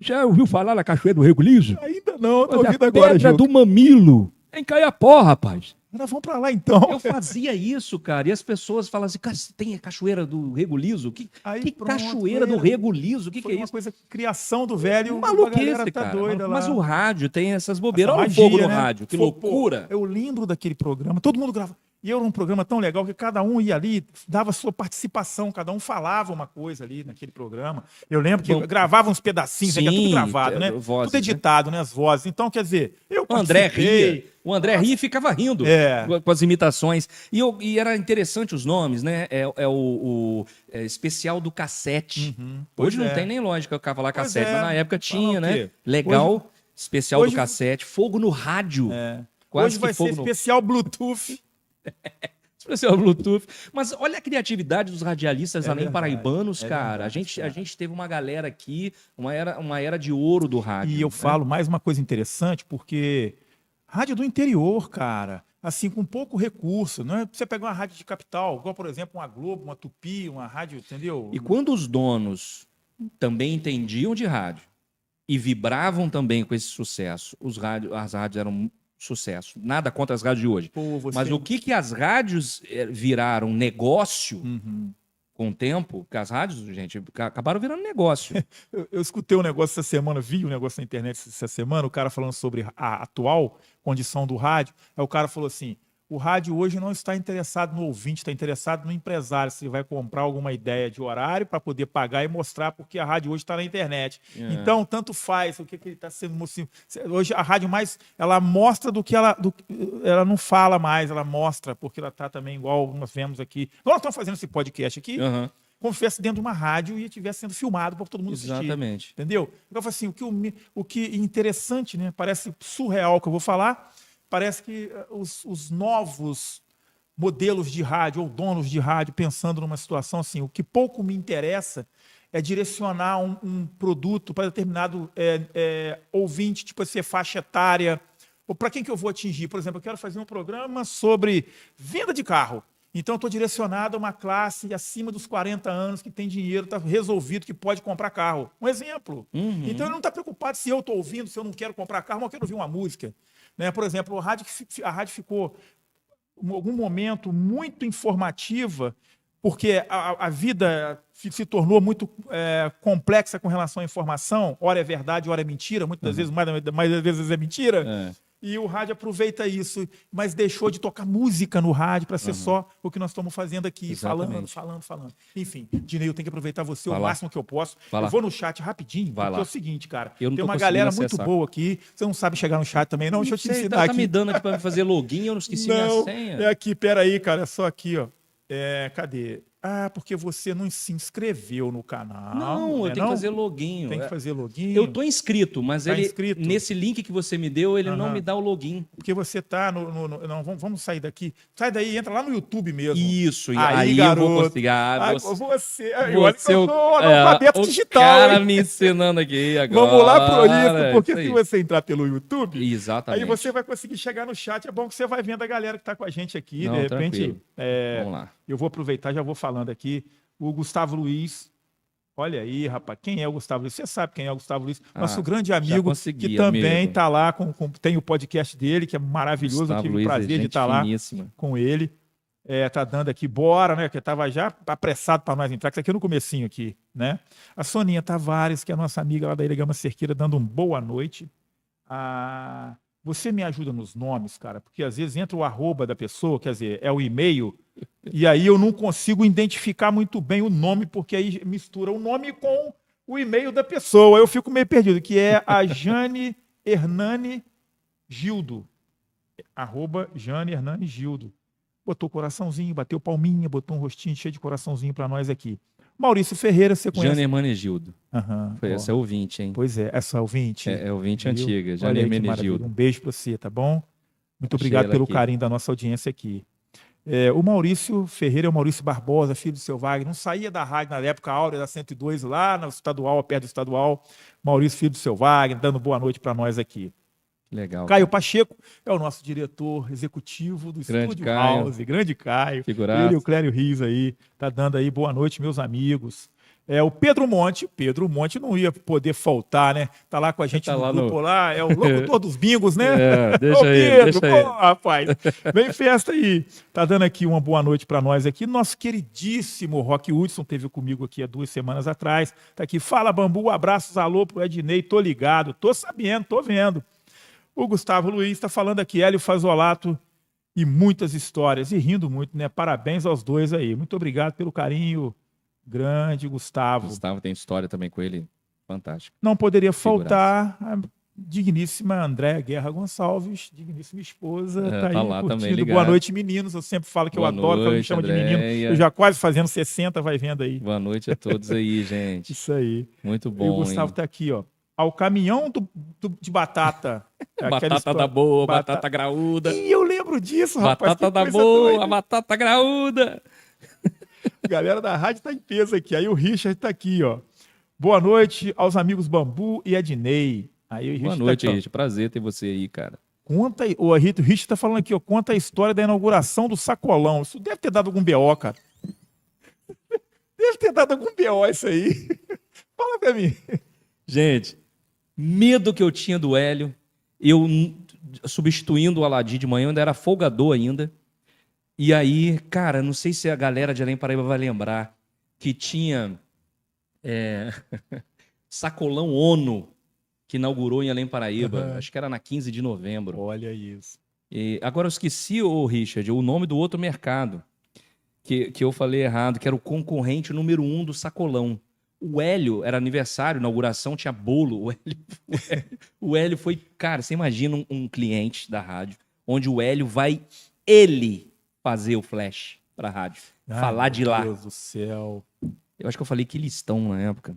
Já ouviu falar da Cachoeira do Rego Liso? Ainda não, tô Olha, ouvindo a agora, Pedra Juca. do Mamilo. É em Caiapó, rapaz. Nós vamos pra lá então. Eu fazia isso, cara, e as pessoas falam assim, tem a cachoeira do Rego Liso? Que Aí pronto, cachoeira do foi- Rego Liso? O que Foi é uma isso? coisa, criação do velho, a Maluquice, galera tá cara. doida lá. Mas o rádio tem essas bobeiras. Essa Olha o magia, fogo no né? rádio, que Pô, loucura. eu lembro daquele programa, todo mundo grava. E era um programa tão legal que cada um ia ali, dava sua participação, cada um falava uma coisa ali naquele programa. Eu lembro que Bom, gravava uns pedacinhos, né, que é tudo sim, gravado, né? vozes, Tudo editado, né? As vozes. Então, quer dizer, eu O André participei. ria. O André ria e ficava rindo É. com as imitações. E era interessante os nomes, né? O especial do cassete. pois Hoje não é. tem nem lógica eu falar Pois cassete, é. mas na época Falar tinha, o né? quê? Legal, especial hoje- do cassete. Fogo no rádio. Quase Hoje vai que fogo ser no... especial Bluetooth. Especial Bluetooth. Mas olha a criatividade dos radialistas além verdade, paraibanos, é cara. verdade, A gente teve uma galera aqui, uma era de ouro do rádio. E eu né? falo mais uma coisa interessante, porque rádio do interior, cara, assim, com pouco recurso, não é você pegar uma rádio de capital, igual, por exemplo, uma Globo, uma Tupi, uma rádio, entendeu? E quando os donos também entendiam de rádio e vibravam também com esse sucesso, as rádios eram um sucesso. Nada contra as rádios de hoje. Pô, você- Mas o que as rádios viraram negócio Uhum. com o tempo? Porque as rádios, gente, acabaram virando negócio. Eu escutei um negócio essa semana, vi um negócio na internet essa semana, o cara falando sobre a atual condição do rádio. Aí o cara falou assim: o rádio hoje não está interessado no ouvinte, está interessado no empresário. Se vai comprar alguma ideia de horário para poder pagar e mostrar, porque a rádio hoje está na internet. Então, tanto faz o que ele está sendo. Hoje a rádio mais ela mostra do que ela não fala mais, ela mostra, porque ela está também igual nós vemos aqui. Nós estamos fazendo esse podcast aqui. Aham. Como se estivesse dentro de uma rádio e estivesse sendo filmado para todo mundo assistir. Exatamente. Entendeu? Então, eu falo assim, o que é interessante, né? Parece surreal que eu vou falar, parece que os novos modelos de rádio ou donos de rádio pensando numa situação assim, o que pouco me interessa é direcionar um produto para determinado ouvinte, tipo assim, faixa etária, Ou para quem que eu vou atingir? Por exemplo, eu quero fazer um programa sobre venda de carro. Então, eu estou direcionado a uma classe acima dos 40 anos que tem dinheiro, está resolvido, que pode comprar carro. Um exemplo. Então, ele não está preocupado se eu estou ouvindo, se eu não quero comprar carro, mas eu quero ouvir uma música. Né? Por exemplo, a rádio ficou, em algum momento, muito informativa, porque a vida se tornou muito complexa com relação à informação. Ora é verdade, ora é mentira. Muitas vezes, mais das vezes é mentira. E o rádio aproveita isso, mas deixou de tocar música no rádio para ser só o que nós estamos fazendo aqui, Exatamente. falando. Enfim, Dinei, eu tenho que aproveitar você Vai o lá. máximo que eu posso. Vai lá. Eu vou no chat rapidinho, Vai porque lá. é o seguinte, cara, Eu não tem tô uma conseguindo galera muito acessar. boa aqui. Você não sabe chegar no chat também, não? Deixa eu te ensinar Tá aqui. me dando aqui para fazer login, eu não esqueci minha Não, senha. é aqui, peraí, cara, é só aqui, ó. Cadê? Ah, porque você não se inscreveu no canal. Não, eu né, tenho que fazer login. Tem que fazer login. Eu tô inscrito, mas Tá ele inscrito? nesse link que você me deu, ele não Aham. me dá o login. Porque você tá não, vamos sair daqui. Sai daí, entra lá no YouTube mesmo. Isso, e Aí, aí eu garoto. vou conseguir. Olha Você que eu sou analfabeto o digital, cara hein? me ensinando aqui agora. Vamos lá pro isso, porque isso se aí. você entrar pelo YouTube, Exatamente. aí você vai conseguir chegar no chat. É bom que você vai vendo a galera que tá com a gente aqui. Não, De repente, tranquilo. Vamos lá. eu vou aproveitar, já vou falando aqui. O Gustavo Luiz. Olha aí, rapaz, quem é o Gustavo Luiz? Você sabe quem é o Gustavo Luiz? Nosso grande já amigo, consegui, que também amigo. está lá, tem o podcast dele, que é maravilhoso. Eu Gustavo tive o Luiz, prazer de gente estar lá finíssima. com ele. Tá dando aqui, bora, né? Que estava já apressado para nós entrar, que isso aqui é no comecinho aqui, né? A Soninha Tavares, que é a nossa amiga lá da Ilha Gama Cerqueira, dando um boa noite. Você me ajuda nos nomes, cara, porque às vezes entra o arroba da pessoa, quer dizer, é o e-mail, e aí eu não consigo identificar muito bem o nome, porque aí mistura o nome com o e-mail da pessoa. Eu fico meio perdido, que é a Jane Hernani Gildo. @Jane Hernani Gildo. Botou coraçãozinho, bateu palminha, botou um rostinho cheio de coraçãozinho para nós aqui. Maurício Ferreira, você conhece? Jane Hermenegildo. Aham, Foi ó. essa é ouvinte, hein? Pois é, essa ouvinte. É ouvinte Viu? antiga, Olha Jane aí que maravilha. Hermenegildo. Um beijo para você, tá bom? Muito Achei obrigado ela pelo aqui. carinho da nossa audiência aqui. O Maurício Ferreira é o Maurício Barbosa, filho do seu Wagner. Não saía da rádio na época áurea da 102, lá no estadual, perto do estadual. Maurício, filho do seu Wagner, dando boa noite para nós aqui. Legal. Caio Pacheco é o nosso diretor executivo do Grande Estúdio Caio. House. Grande Caio. Figuraça. Ele e o Clério Riz aí, tá dando aí boa noite, meus amigos. O Pedro Monte não ia poder faltar, né? Tá lá com a gente Tá no lá grupo no- lá, é o locutor dos bingos, né? Deixa Ô, ele, Pedro, deixa ele. pô, rapaz, vem festa aí. Tá dando aqui uma boa noite para nós aqui. Nosso queridíssimo Rock Hudson teve comigo aqui há 2 semanas atrás. Tá aqui, fala Bambu, abraços, alô pro Ednei, tô ligado, tô sabendo, tô vendo. O Gustavo Luiz está falando aqui, Hélio Fazolato e muitas histórias, e rindo muito, né? Parabéns aos dois aí. Muito obrigado pelo carinho grande, Gustavo. Gustavo tem história também com ele. Fantástico. Não poderia faltar a digníssima Andréa Guerra Gonçalves, digníssima esposa, tá aí tá lá curtindo. também, ligado. Boa noite, meninos. Eu sempre falo que Boa eu adoro, que ela me noite, chama de Andréia. menino. Eu já quase fazendo 60, vai vendo aí. Boa noite a todos aí, gente. Isso aí. Muito E o bom, Gustavo hein? tá aqui, ó. Ao caminhão de batata. É aquela Batata história- da boa, batata graúda. Ih, eu lembro disso, rapaz. Batata que da coisa boa, doida. batata graúda. A galera da rádio tá em peso aqui. Aí o Richard tá aqui, ó. Boa noite aos amigos Bambu e Ednei. Aí o Boa Richard noite, tá aqui, ó. Rich. Prazer ter você aí, cara. Conta aí. O Richard tá falando aqui, ó. Conta a história da inauguração do Sacolão. Isso deve ter dado algum BO, cara. Deve ter dado algum BO isso aí. Fala pra mim. Gente, medo que eu tinha do Hélio, eu substituindo o Aladim de manhã, eu ainda era folgador ainda. E aí, cara, não sei se a galera de Além Paraíba vai lembrar que tinha Sacolão ONU, que inaugurou em Além Paraíba, acho que era na 15 de novembro. Olha isso. E agora eu esqueci, Richard, o nome do outro mercado, que eu falei errado, que era o concorrente número 1 do Sacolão. O Hélio, era aniversário, inauguração, tinha bolo. O Hélio foi... Cara, você imagina um cliente da rádio, onde o Hélio vai, ele, fazer o flash pra rádio. Falar de lá. Meu Deus do céu. Eu acho que eu falei que listão na época.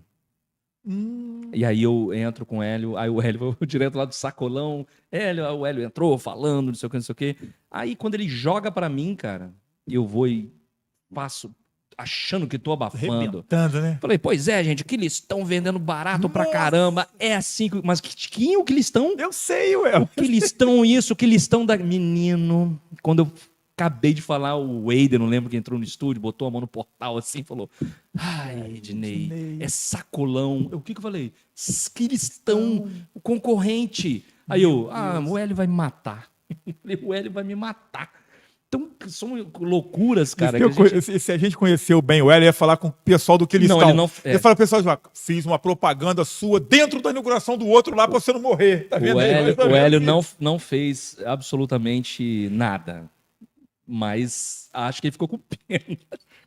E aí eu entro com o Hélio, aí o Hélio direto lá do Sacolão. O Hélio entrou falando, não sei o que, não sei o que. Aí quando ele joga pra mim, cara, eu vou e passo achando que tô abafando. Arrebentando, né? Falei, pois é, gente, que listão vendendo barato pra caramba. É assim, mas quem é o que listão? Eu sei, ué. O que listão isso, o que listão da... Menino, quando eu acabei de falar, o Wader, não lembro quem entrou no estúdio, botou a mão no portal assim, falou, ai, Ednei, é sacolão. O que eu falei? Que listão, o concorrente. Aí eu, o Hélio vai me matar. O Hélio vai me matar. Então, são loucuras, cara. Se a gente conheceu bem o Hélio, ia falar com o pessoal do que eles estão. Ele não... Ele fala, pessoal, fiz uma propaganda sua dentro da inauguração do outro lá pra você não morrer. Tá vendo aí? O Hélio não fez absolutamente nada. Mas acho que ele ficou com pena.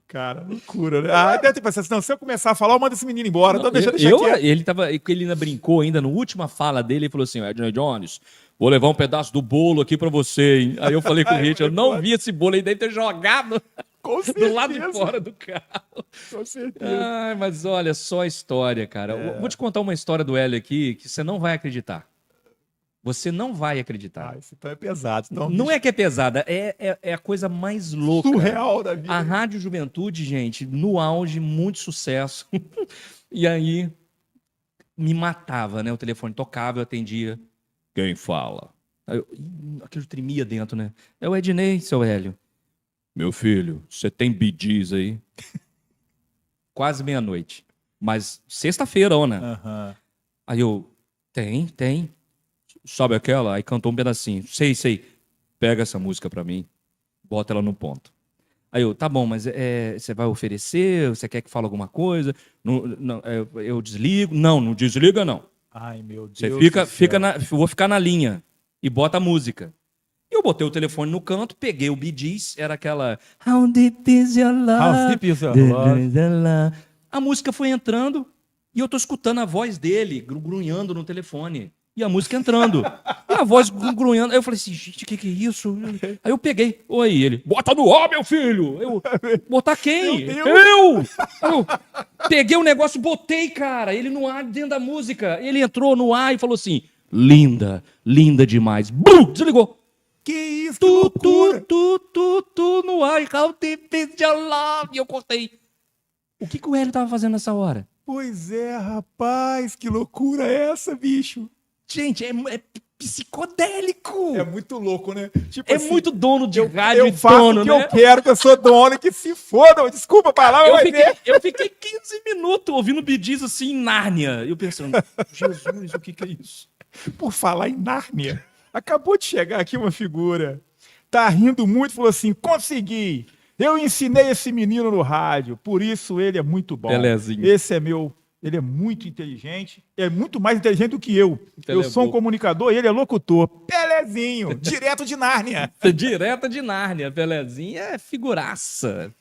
Cara, loucura, né? Deve ter pensado assim, não, se eu começar a falar, eu mando esse menino embora. Então deixa Ele quieto. ainda brincou ainda, na última fala dele, ele falou assim, Ednei Jones, vou levar um pedaço do bolo aqui pra você, hein? Aí eu falei com o Richard, eu não vi esse bolo, ele deve ter jogado do lado de fora do carro. Com certeza. Ai, mas olha, só história, cara. Eu vou te contar uma história do Hélio aqui que você não vai acreditar. Você não vai acreditar. Isso então é pesado. Então, Não é que é pesada, é a coisa mais louca. surreal da vida. A Rádio Juventude, gente, no auge, muito sucesso. E aí, me matava, né? O telefone tocava, eu atendia. Quem fala? Aquilo tremia dentro, né? É o Ednei, seu Hélio. Meu filho, você tem bidis aí? Quase meia-noite. Mas sexta-feira, Ona. Aham. Aí eu, tem. Sabe aquela? Aí cantou um pedacinho. Sei. Pega essa música pra mim. Bota ela no ponto. Aí eu, tá bom, mas você vai oferecer? Você quer que fale alguma coisa? Não, eu desligo? Não desliga, não. Ai, meu Deus. Você do fica céu. vou ficar na linha. E bota a música. E eu botei o telefone no canto, peguei o Bee Gees, era aquela... How deep is your love? How deep is your love? A música foi entrando e eu tô escutando a voz dele grunhando no telefone. E a música entrando. E a voz grunhando. Aí eu falei assim, gente, o que é isso? Aí eu peguei. Oi, ele. Bota no ar, meu filho! Eu, botar quem? Meu Deus! Eu peguei o negócio, botei, cara. Ele no ar, dentro da música. Ele entrou no ar e falou assim, linda demais. Bum! Desligou. Que isso, que loucura! Tu no ar. How deep is your love? E eu cortei. O que o Hélio tava fazendo nessa hora? Pois é, rapaz, que loucura é essa, bicho? Gente, é psicodélico. É muito louco, né? Tipo É assim, muito dono de rádio eu e faço dono, o que né? eu quero, que eu sou dono, que se foda. Desculpa a palavra, mas Eu fiquei 15 minutos ouvindo Bee Gees assim em Nárnia. Eu pensando, Jesus, o que é isso? Por falar em Nárnia, acabou de chegar aqui uma figura. Tá rindo muito, falou assim, consegui. Eu ensinei esse menino no rádio, por isso ele é muito bom. Pelezinho. Esse é meu... Ele é muito inteligente, é muito mais inteligente do que eu. Pelé Eu sou um bom. comunicador e ele é locutor. Pelezinho, direto de Nárnia. Direta de Nárnia, Pelezinho é figuraça.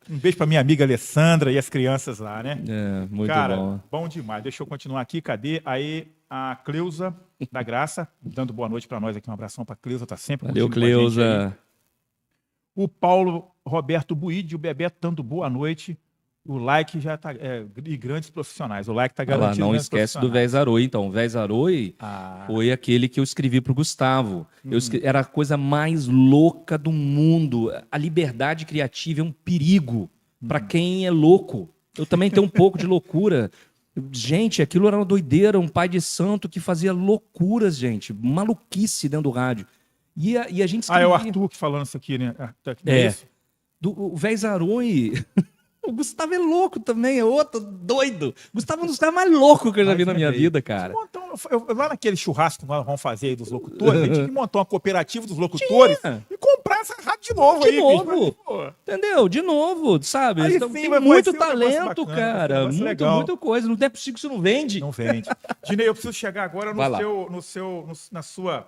Um beijo pra minha amiga Alessandra e as crianças lá, né? É, muito Cara, bom. bom demais. Deixa eu continuar aqui. Cadê? Aí a Cleusa da Graça, dando boa noite pra nós aqui. Um abração pra Cleusa, tá sempre Valeu, curtindo com a gente aí. Cleusa. O Paulo Roberto Buide, o Bebeto dando boa noite. O like já tá... e grandes profissionais. O like tá Olha lá, garantido. não grandes esquece do profissionais. Véz Aroi, então. O Véz Aroi foi aquele que eu escrevi pro Gustavo. Era a coisa mais louca do mundo. A liberdade criativa é um perigo para quem é louco. Eu também tenho um pouco de loucura. Gente, aquilo era uma doideira, um pai de santo que fazia loucuras, gente. Maluquice dentro do rádio. E a gente escrevia... É o Arthur que falando isso aqui, né? É. Isso? O Véz Aroi... O Gustavo é louco também, é outro doido. Gustavo é um dos caras mais loucos que eu já vi na minha vida, cara. Lá naquele churrasco que nós vamos fazer aí dos locutores, a gente tinha que montar uma cooperativa dos locutores e comprar essa rádio de novo De aí, novo. bicho. Pô, Entendeu? De novo, sabe? Aí Então, sim tem vai muito ser um negócio talento, bacana, cara. um negócio legal. Muita coisa. Não é possível que isso não vende. não vende. Dinei, eu preciso chegar agora Vai lá. na sua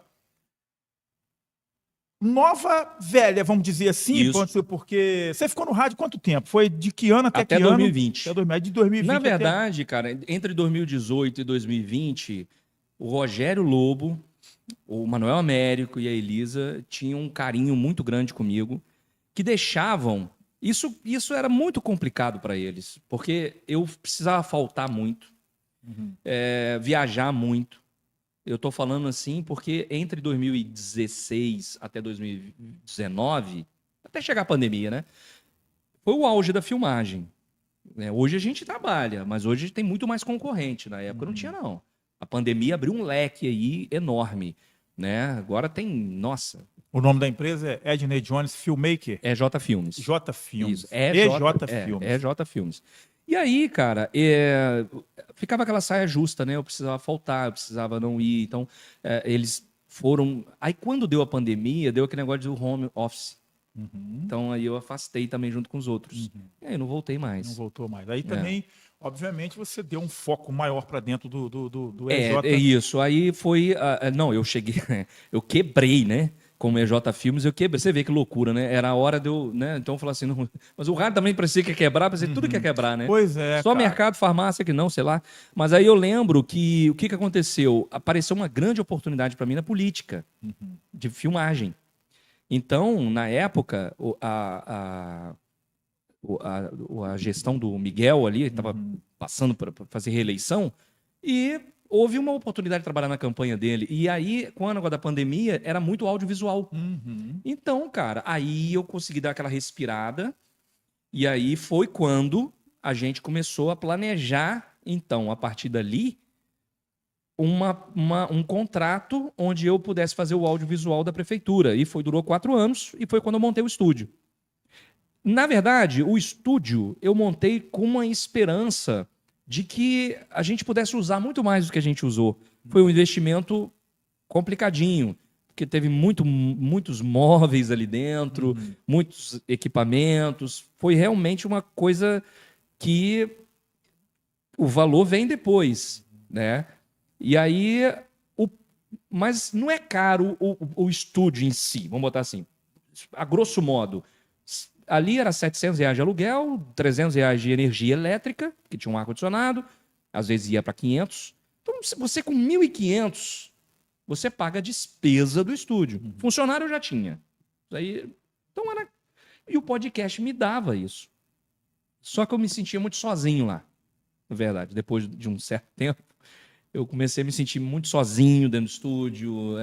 nova velha, vamos dizer assim, Isso. porque você ficou no rádio quanto tempo? Foi de que ano até Até que ano? 2020. Até 2020. De 2020 Na até... verdade, cara, entre 2018 e 2020, o Rogério Lobo, o Manuel Américo e a Elisa tinham um carinho muito grande comigo, que deixavam... Isso era muito complicado para eles, porque eu precisava faltar muito, viajar muito. Eu estou falando assim porque entre 2016 até 2019, até chegar a pandemia, né? foi o auge da filmagem. Né? Hoje a gente trabalha, mas hoje tem muito mais concorrente. Na época não tinha, não. A pandemia abriu um leque aí enorme. Né? Agora tem, nossa, O nome da empresa é Ednei Jones Filmmaker. é J Filmes. J Filmes. Isso, Filmes. É J Filmes. E aí, cara, ficava aquela saia justa, né? Eu precisava faltar, eu precisava não ir. Então, eles foram. Aí, quando deu a pandemia, deu aquele negócio do home office. Então, aí eu afastei também junto com os outros. E aí, não voltei mais. Não voltou mais. Aí também, obviamente, você deu um foco maior para dentro do É EJ. isso. Aí foi. Não, eu cheguei. Eu quebrei, né? Como EJ Filmes, eu quebrei. Você vê que loucura, né? Era a hora de eu. Né? Então eu falei assim. Não... Mas o rádio também parecia que ia quebrar, parecia tudo que ia quebrar, né? Pois é. Só cara. mercado, farmácia que não, sei lá. Mas aí eu lembro que o que aconteceu? Apareceu uma grande oportunidade para mim na política, de filmagem. Então, na época, a gestão do Miguel ali estava passando para fazer reeleição e houve uma oportunidade de trabalhar na campanha dele. E aí, com o negócio da pandemia, era muito audiovisual. Então, cara, aí eu consegui dar aquela respirada e aí foi quando a gente começou a planejar, então, a partir dali, um contrato onde eu pudesse fazer o audiovisual da prefeitura. E durou 4 anos e foi quando eu montei o estúdio. Na verdade, o estúdio eu montei com uma esperança de que a gente pudesse usar muito mais do que a gente usou. Foi um investimento complicadinho, porque teve muitos móveis ali dentro, muitos equipamentos. Foi realmente uma coisa que o valor vem depois, né? E aí, mas não é caro o estúdio em si, vamos botar assim, a grosso modo. Ali era R$700 de aluguel, R$300 de energia elétrica, que tinha um ar-condicionado, às vezes ia para 500. Então, você com 1.500, você paga a despesa do estúdio. Funcionário eu já tinha. Então era... E o podcast me dava isso. Só que eu me sentia muito sozinho lá, na verdade, depois de um certo tempo. Eu comecei a me sentir muito sozinho dentro do estúdio.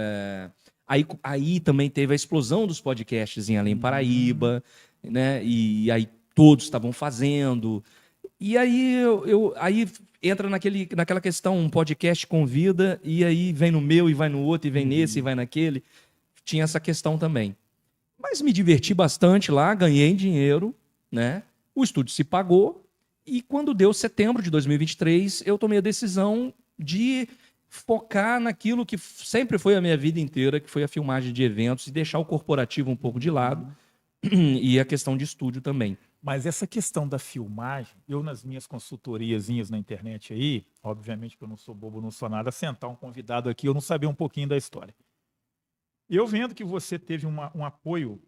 Aí também teve a explosão dos podcasts em Além Paraíba, né? E aí todos estavam fazendo. E aí aí entra naquela questão, um podcast convida, e aí vem no meu, e vai no outro, e vem nesse, e vai naquele. Tinha essa questão também. Mas me diverti bastante lá, ganhei dinheiro, né? O estúdio se pagou, e quando deu setembro de 2023, eu tomei a decisão de focar naquilo que sempre foi a minha vida inteira, que foi a filmagem de eventos, e deixar o corporativo um pouco de lado, e a questão de estúdio também. Mas essa questão da filmagem, eu nas minhas consultoriazinhas na internet aí, obviamente que eu não sou bobo, não sou nada, sentar um convidado aqui, eu não sabia um pouquinho da história. Eu vendo que você teve um apoio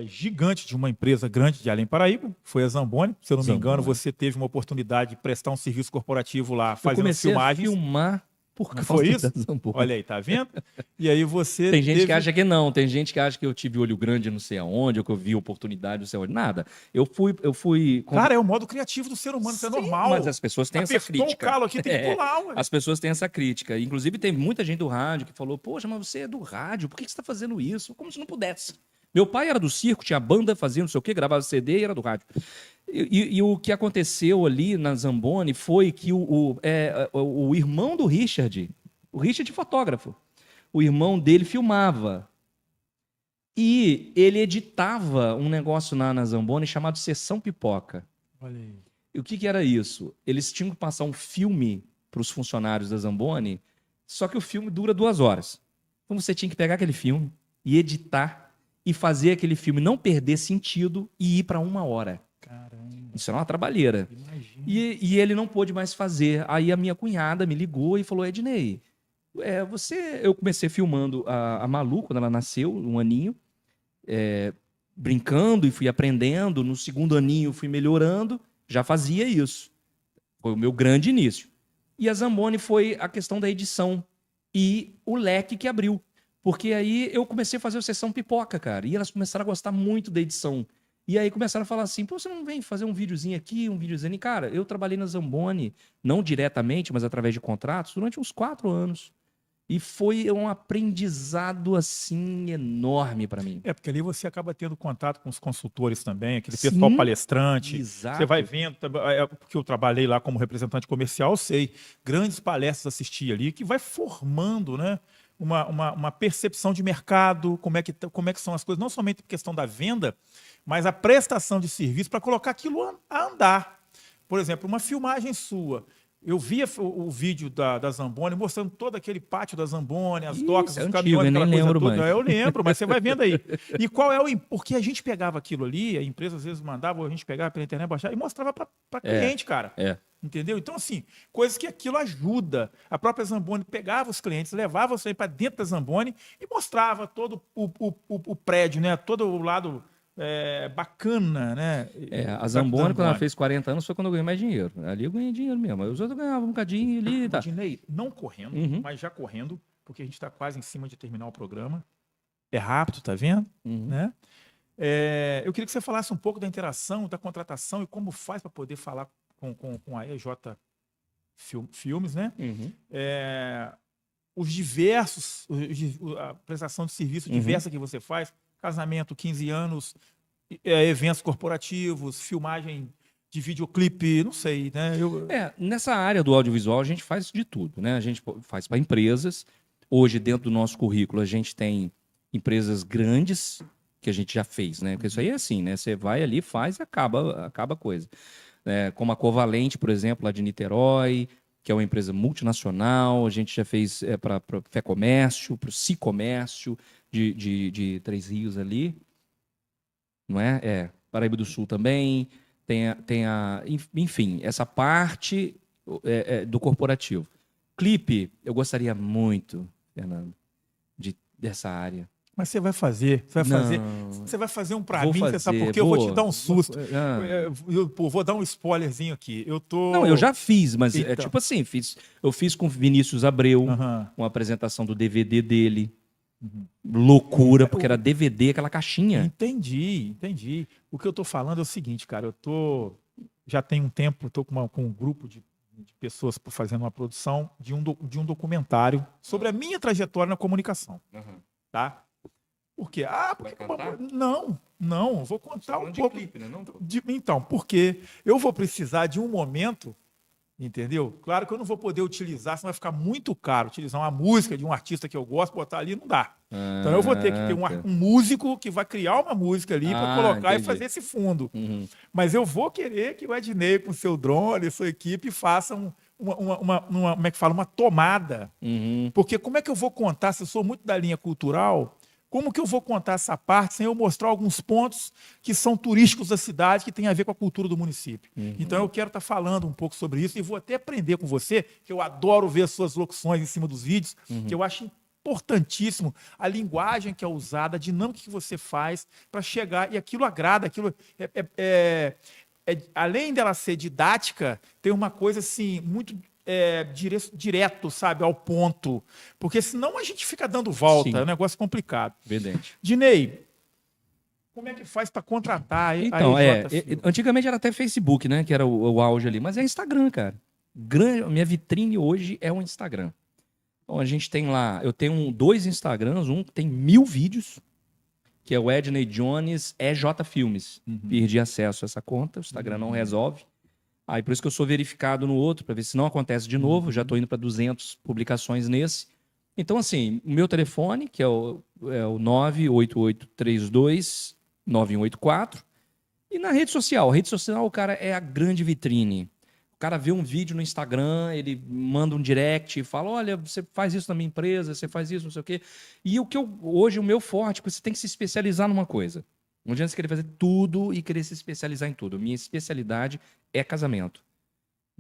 gigante de uma empresa grande de Além Paraíba, foi a Zamboni, se eu não me engano, você teve uma oportunidade de prestar um serviço corporativo lá, Eu fazendo comecei filmagens. a filmar por Não causa foi isso? da Zamboni. Olha aí, tá vendo? E aí você Tem gente teve... que acha que não, tem gente que acha que eu tive olho grande não sei aonde, ou que eu vi oportunidade não sei aonde. Nada. Eu fui... Cara, é o modo criativo do ser humano, isso é Sim, normal. mas as pessoas têm essa Apertou crítica. o calo aqui, tem que pular, ué. As pessoas têm essa crítica. Inclusive, tem muita gente do rádio que falou, poxa, mas você é do rádio, por que você está fazendo isso? Como se não pudesse. Meu pai era do circo, tinha banda, fazia não sei o quê, gravava CD e era do rádio. E o que aconteceu ali na Zamboni foi que o irmão do Richard, o Richard fotógrafo, o irmão dele filmava. E ele editava um negócio na Zamboni chamado Sessão Pipoca. Olha aí. E o que era isso? Eles tinham que passar um filme para os funcionários da Zamboni, só que o filme dura 2 horas. Então você tinha que pegar aquele filme e editar e fazer aquele filme não perder sentido e ir para 1 hora. Caramba. Isso era uma trabalheira. Imagina. E ele não pôde mais fazer. Aí a minha cunhada me ligou e falou, Ednei, eu comecei filmando a Malu quando ela nasceu, 1 aninho, brincando e fui aprendendo. No 2º aninho fui melhorando, já fazia isso. Foi o meu grande início. E a Zamboni foi a questão da edição e o leque que abriu. Porque aí eu comecei a fazer a Sessão Pipoca, cara, e elas começaram a gostar muito da edição. E aí começaram a falar assim, pô, você não vem fazer um videozinho aqui, um videozinho ali? Cara, eu trabalhei na Zamboni, não diretamente, mas através de contratos, durante uns 4 anos. E foi um aprendizado, assim, enorme para mim. Porque ali você acaba tendo contato com os consultores também, aquele Sim, pessoal palestrante. exato. Você vai vendo, porque eu trabalhei lá como representante comercial, eu sei, grandes palestras assisti ali, que vai formando, né, uma percepção de mercado, como é que são as coisas, não somente questão da venda, mas a prestação de serviço para colocar aquilo a andar. Por exemplo, uma filmagem sua. Eu via o vídeo da Zamboni mostrando todo aquele pátio da Zamboni, as docas, Isso é os antigo, caminhões, eu nem aquela coisa lembro toda. mais. Eu lembro, mas você vai vendo aí. E qual é porque a gente pegava aquilo ali, a empresa às vezes mandava, a gente pegava pela internet, baixava e mostrava para cliente, cara. Entendeu? Então, assim, coisas que aquilo ajuda. A própria Zamboni pegava os clientes, levava você para dentro da Zamboni e mostrava todo o prédio, né? Todo o lado bacana, né? A Zamboni, quando ela fez 40 anos, foi quando eu ganhei mais dinheiro. Ali eu ganhei dinheiro mesmo. Os outros ganhavam um bocadinho ali. Tá. Dinei, não correndo, mas já correndo, porque a gente está quase em cima de terminar o programa. É rápido, tá vendo? Né? Eu queria que você falasse um pouco da interação, da contratação e como faz para poder falar com a EJ Filmes, né? Os diversos, a prestação de serviço diversa que você faz, casamento, 15 anos, eventos corporativos, filmagem de videoclipe, não sei, né? Nessa área do audiovisual a gente faz de tudo, né? A gente faz para empresas. Hoje, dentro do nosso currículo, a gente tem empresas grandes que a gente já fez, né? Porque isso aí é assim, né? Você vai ali, faz e acaba a coisa. Como a Covalente, por exemplo, lá de Niterói, que é uma empresa multinacional. A gente já fez para o Fé Comércio, para o Cicomércio, de Três Rios ali. Não é? Paraíba do Sul também. Enfim, essa parte do corporativo. Clipe, eu gostaria muito, Fernando, dessa área. Mas você vai fazer um pra mim, você sabe por quê? Eu vou te dar um susto. Vou dar um spoilerzinho aqui. Não, eu já fiz, mas então, tipo assim, eu fiz com Vinícius Abreu, uma apresentação do DVD dele. Loucura, porque era DVD, aquela caixinha. Entendi. O que eu tô falando é o seguinte, cara, já tem um tempo, tô com um grupo de pessoas fazendo uma produção de um documentário sobre a minha trajetória na comunicação. Tá? Por quê? Não, vou contar um pouco. Clipe, né? Então, porque eu vou precisar de um momento, entendeu? Claro que eu não vou poder utilizar, senão vai ficar muito caro utilizar uma música de um artista que eu gosto, botar ali, não dá. Então eu vou ter que ter um músico que vai criar uma música ali para colocar e fazer esse fundo. Mas eu vou querer que o Ednei, com seu drone, sua equipe, façam como é que fala? Uma tomada. Porque como é que eu vou contar, se eu sou muito da linha cultural, como que eu vou contar essa parte sem eu mostrar alguns pontos que são turísticos da cidade, que tem a ver com a cultura do município? Então eu quero estar falando um pouco sobre isso e vou até aprender com você, que eu adoro ver as suas locuções em cima dos vídeos, que eu acho importantíssimo a linguagem que é usada, a dinâmica que você faz para chegar, e aquilo agrada, aquilo além dela ser didática, tem uma coisa assim, muito direto, sabe, ao ponto. Porque senão a gente fica dando volta, é um negócio complicado. Verdade. Dinei, como é que faz para contratar então, antigamente era até Facebook, né, que era o auge ali, mas é Instagram, cara. Minha vitrine hoje é o Instagram. Então a gente tem lá, eu tenho 2 Instagrams, um que tem 1000 vídeos, que é o Ednei Jones EJ Filmes. Perdi acesso a essa conta, o Instagram não resolve. Aí por isso que eu sou verificado no outro, para ver se não acontece de novo. Já estou indo para 200 publicações nesse. Então, assim, o meu telefone, que é o 98832-9184. E na rede social. A rede social, cara, é a grande vitrine. O cara vê um vídeo no Instagram, ele manda um direct e fala, olha, você faz isso na minha empresa, você faz isso, não sei o quê. E hoje, o meu forte, você tem que se especializar numa coisa. Não adianta você querer fazer tudo e querer se especializar em tudo. Minha especialidade é casamento.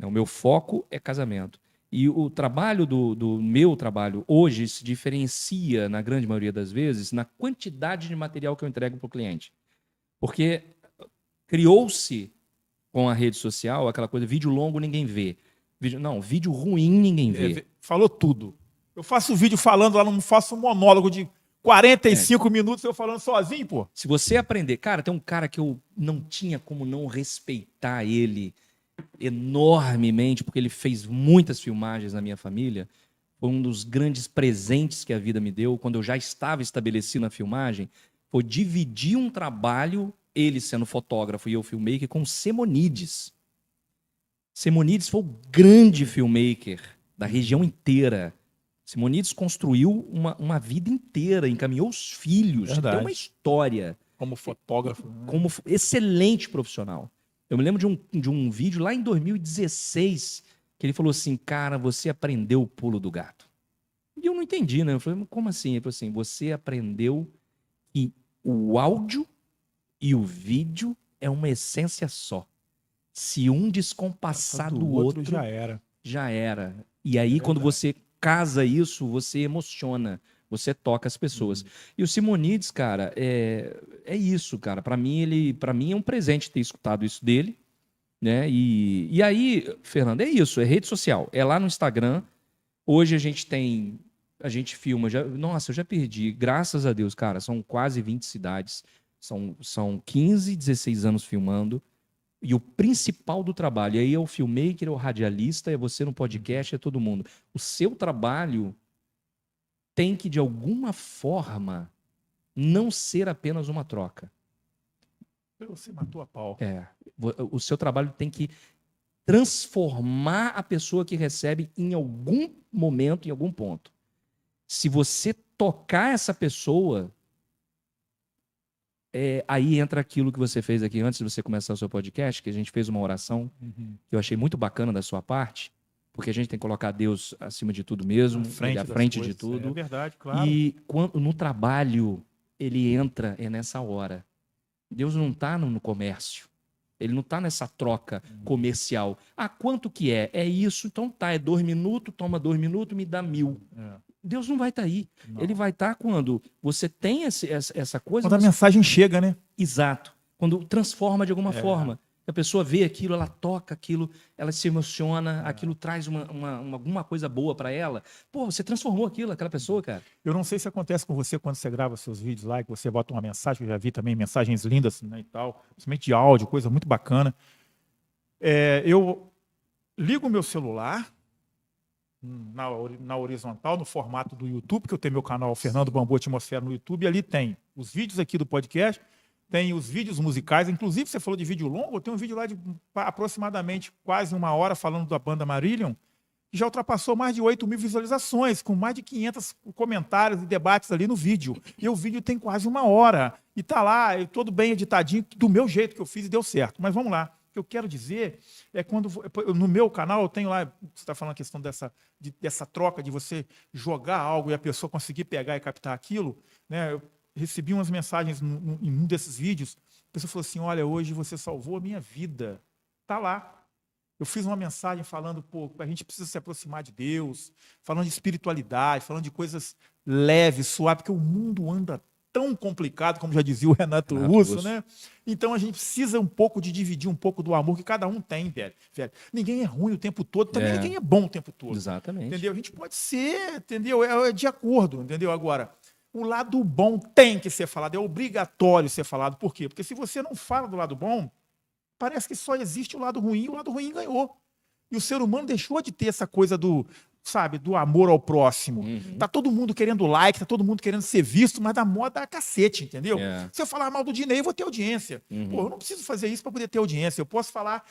O meu foco é casamento. E o trabalho do meu trabalho hoje se diferencia, na grande maioria das vezes, na quantidade de material que eu entrego para o cliente. Porque criou-se com a rede social aquela coisa, vídeo longo ninguém vê. Vídeo ruim ninguém vê. Falou tudo. Eu faço vídeo falando lá, não faço um monólogo de 45 minutos eu falando sozinho, pô. Se você aprender... Cara, tem um cara que eu não tinha como não respeitar ele enormemente, porque ele fez muitas filmagens na minha família, foi um dos grandes presentes que a vida me deu, quando eu já estava estabelecido na filmagem, foi dividir um trabalho, ele sendo fotógrafo e eu filmmaker, com o Semonides. Semonides foi o grande filmmaker da região inteira. Simonides construiu uma vida inteira, encaminhou os filhos, Verdade. tem uma história Como fotógrafo. Né? como excelente profissional. Eu me lembro de um vídeo lá em 2016 que ele falou assim, cara, você aprendeu o pulo do gato. E eu não entendi, né? Eu falei, como assim? Ele falou assim, você aprendeu que o áudio e o vídeo é uma essência só. Se um descompassar do outro, já era. já era. E aí, quando você casa isso, você emociona, você toca as pessoas. E o Simonides, cara, é isso, cara. Para mim é um presente ter escutado isso dele, né? E aí, Fernando, é isso, é rede social, é lá no Instagram. Hoje a gente filma, nossa, eu já perdi, graças a Deus, cara, são quase 20 cidades, são 15, 16 anos filmando. E o principal do trabalho, aí é o filmmaker, é o radialista, é você no podcast, é todo mundo. O seu trabalho tem que, de alguma forma, não ser apenas uma troca. Você matou a pau. O seu trabalho tem que transformar a pessoa que recebe em algum momento, em algum ponto. Se você tocar essa pessoa... aí entra aquilo que você fez aqui antes de você começar o seu podcast, que a gente fez uma oração que eu achei muito bacana da sua parte, porque a gente tem que colocar Deus acima de tudo mesmo, ele à frente de tudo. É verdade, claro. E quando, no trabalho, ele entra nessa hora. Deus não está no comércio. Ele não está nessa troca comercial. Ah, quanto que é? É isso, então tá, é 2 minutos, toma 2 minutos, me dá 1.000. Deus não vai estar aí. Não. Ele vai estar quando você tem essa coisa... Quando a mensagem chega, né? Exato. Quando transforma de alguma forma. A pessoa vê aquilo, ela toca aquilo, ela se emociona, aquilo traz alguma coisa boa para ela. Pô, você transformou aquela pessoa, cara. Eu não sei se acontece com você quando você grava seus vídeos lá, que você bota uma mensagem, eu já vi também mensagens lindas, né, e tal, principalmente de áudio, coisa muito bacana. Eu ligo o meu celular na horizontal, no formato do YouTube, que eu tenho meu canal Fernando Bambu Atmosfera no YouTube, e ali tem os vídeos aqui do podcast, tem os vídeos musicais, inclusive você falou de vídeo longo, eu tenho um vídeo lá de aproximadamente quase 1 hora falando da banda Marillion, que já ultrapassou mais de 8.000 visualizações, com mais de 500 comentários e debates ali no vídeo. E o vídeo tem quase 1 hora. E tá lá, todo bem editadinho, do meu jeito que eu fiz e deu certo. Mas vamos lá. O que eu quero dizer é quando, no meu canal, eu tenho lá, você está falando a questão dessa troca, de você jogar algo e a pessoa conseguir pegar e captar aquilo, né? Eu recebi umas mensagens em um desses vídeos, a pessoa falou assim, olha, hoje você salvou a minha vida. Tá lá. Eu fiz uma mensagem falando, pô, a gente precisa se aproximar de Deus, falando de espiritualidade, falando de coisas leves, suaves, porque o mundo anda tão complicado, como já dizia o Renato Russo, né? Então a gente precisa um pouco de dividir um pouco do amor que cada um tem, velho. Ninguém é ruim o tempo todo, também ninguém é bom o tempo todo. Exatamente. Entendeu? A gente pode ser, entendeu? É de acordo, entendeu? Agora, o lado bom tem que ser falado, é obrigatório ser falado. Por quê? Porque se você não fala do lado bom, parece que só existe o lado ruim e o lado ruim ganhou. E o ser humano deixou de ter essa coisa do amor ao próximo. Tá todo mundo querendo like, tá todo mundo querendo ser visto, mas da moda a cacete, entendeu? Se eu falar mal do Dinei, eu vou ter audiência. Pô, eu não preciso fazer isso para poder ter audiência. Eu posso falar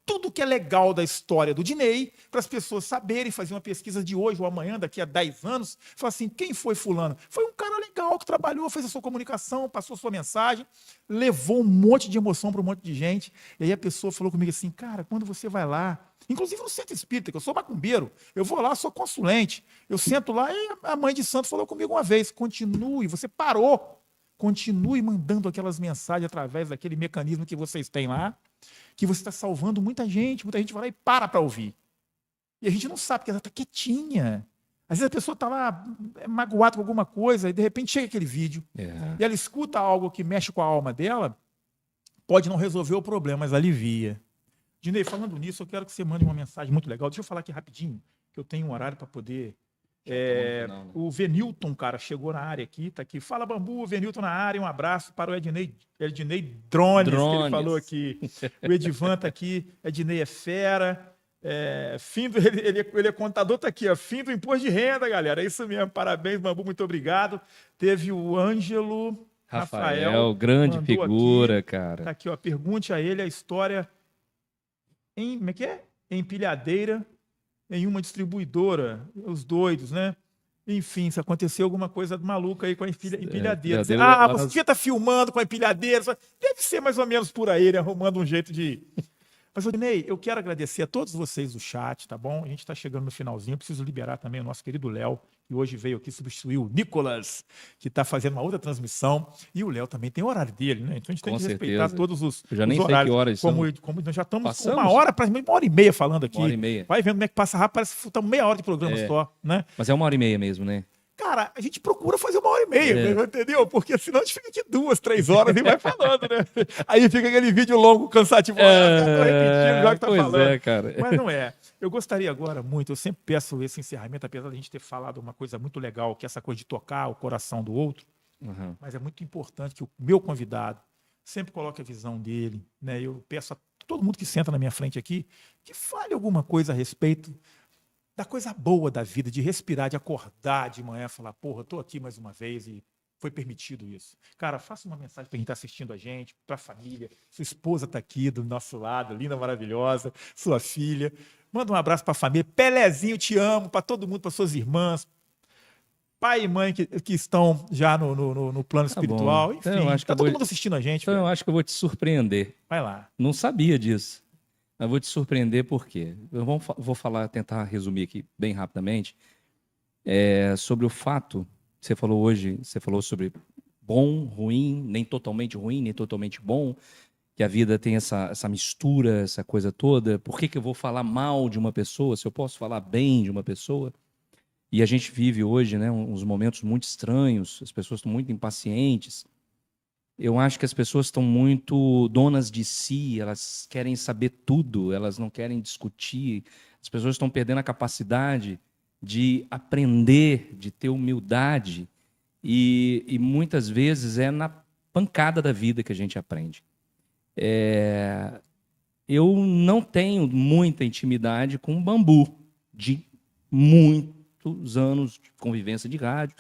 tudo que é legal da história do Dinei para as pessoas saberem, fazer uma pesquisa de hoje ou amanhã, daqui a 10 anos, falar assim, quem foi fulano? Foi um cara legal que trabalhou, fez a sua comunicação, passou a sua mensagem, levou um monte de emoção para um monte de gente. E aí a pessoa falou comigo assim, cara, quando você vai lá, inclusive no centro espírita, que eu sou macumbeiro, eu vou lá, sou consulente, eu sento lá e a mãe de santo falou comigo uma vez, continue, você parou, continue mandando aquelas mensagens através daquele mecanismo que vocês têm lá, que você está salvando muita gente vai lá e para ouvir. E a gente não sabe, porque ela está quietinha. Às vezes a pessoa está lá magoada com alguma coisa e de repente chega aquele vídeo e ela escuta algo que mexe com a alma dela, pode não resolver o problema, mas alivia. Dinei, falando nisso, eu quero que você mande uma mensagem muito legal. Deixa eu falar aqui rapidinho, que eu tenho um horário para poder... O Venilton, cara, chegou na área aqui, tá aqui. Fala, Bambu, Venilton na área, um abraço para o Ednei Drones, que ele falou aqui. O Edivan tá aqui, Ednei é fera. Ele é contador, tá aqui, ó. Fim do imposto de renda, galera. É isso mesmo. Parabéns, Bambu, muito obrigado. Teve o Ângelo Rafael, grande mandou figura, aqui. cara. Tá aqui, ó. Pergunte a ele a história como é que é? Empilhadeira em uma distribuidora. Os doidos, né? Enfim, se aconteceu alguma coisa maluca aí com a empilhadeira. empilhadeira Ah, lá você nas- devia estar filmando com a empilhadeira. Deve ser mais ou menos por aí, né? Arrumando um jeito de... Mas, Odinei, eu quero agradecer a todos vocês do chat, tá bom? A gente está chegando no finalzinho. Eu preciso liberar também o nosso querido Léo, que hoje veio aqui substituir o Nicolas, que está fazendo uma outra transmissão. E o Léo também tem o horário dele, né? Então a gente tem Com que respeitar certeza. todos os, Eu já nem os sei que horários. horas são. Como nós já estamos com Passamos? uma hora, praticamente 1h30 falando aqui. 1h30. Vai vendo como é que passa rápido, parece que estamos meia hora de programa só, né? Mas é 1h30 mesmo, né? Cara, a gente procura fazer 1h30, né? Entendeu? Porque senão a gente fica aqui 2, 3 horas e vai falando, né? Aí fica aquele vídeo longo, cansativo. Tô repetindo já que tá pois falando. é, cara. Mas não é. Eu gostaria agora muito, eu sempre peço esse encerramento, apesar de a gente ter falado uma coisa muito legal, que é essa coisa de tocar o coração do outro, Uhum. mas é muito importante que o meu convidado sempre coloque a visão dele, né? Eu peço a todo mundo que senta na minha frente aqui que fale alguma coisa a respeito da coisa boa da vida, de respirar, de acordar de manhã, falar, porra, tô aqui mais uma vez e foi permitido isso. Cara, faça uma mensagem para quem está assistindo a gente, para a família. Sua esposa está aqui do nosso lado, linda, maravilhosa, sua filha. Manda um abraço para a família. Pelezinho, te amo, para todo mundo, para suas irmãs, pai e mãe que estão já no plano espiritual. bom. Enfim, Então, eu acho que tá eu todo vou- mundo assistindo a gente. Então eu velho. acho que eu vou te surpreender. Vai lá. Não sabia disso. Mas vou te surpreender por quê? Vou falar, tentar resumir aqui bem rapidamente. Sobre o fato, você falou hoje, você falou sobre bom, ruim, nem totalmente ruim, nem totalmente bom, que a vida tem essa mistura, essa coisa toda. Por que eu vou falar mal de uma pessoa se eu posso falar bem de uma pessoa? E a gente vive hoje, né, uns momentos muito estranhos, as pessoas estão muito impacientes. Eu acho que as pessoas estão muito donas de si, elas querem saber tudo, elas não querem discutir. As pessoas estão perdendo a capacidade de aprender, de ter humildade. E muitas vezes é na pancada da vida que a gente aprende. Eu não tenho muita intimidade com o Bambu, de muitos anos de convivência de rádio.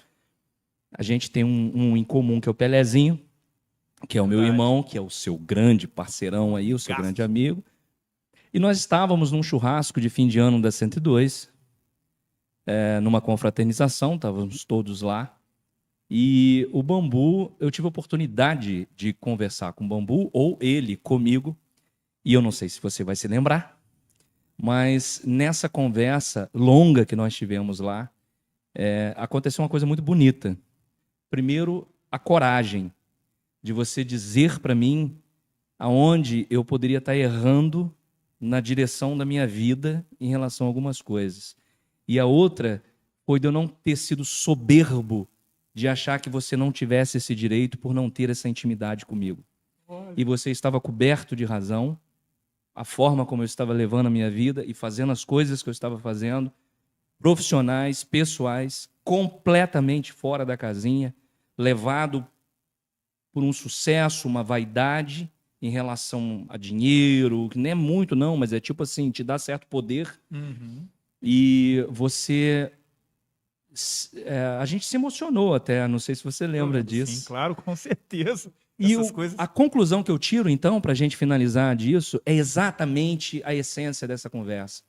A gente tem um em comum, que é o Pelezinho, que é o meu Verdade. irmão, que é o seu grande parceirão aí, o seu Gasto. grande amigo. E nós estávamos num churrasco de fim de ano da 102, numa confraternização, estávamos todos lá. E o Bambu, eu tive a oportunidade de conversar com o Bambu, ou ele comigo, e eu não sei se você vai se lembrar, mas nessa conversa longa que nós tivemos lá, aconteceu uma coisa muito bonita. Primeiro, a coragem de você dizer para mim aonde eu poderia estar errando na direção da minha vida em relação a algumas coisas. E a outra foi de eu não ter sido soberbo de achar que você não tivesse esse direito por não ter essa intimidade comigo. E você estava coberto de razão, a forma como eu estava levando a minha vida e fazendo as coisas que eu estava fazendo, profissionais, pessoais, completamente fora da casinha, levado por um sucesso, uma vaidade em relação a dinheiro, que não é muito não, mas é tipo assim, te dá certo poder. Uhum. E você... a gente se emocionou até, não sei se você lembra Eu lembro, disso. Sim, claro, com certeza. E Essas coisas. a conclusão que eu tiro, então, para a gente finalizar disso, é exatamente a essência dessa conversa.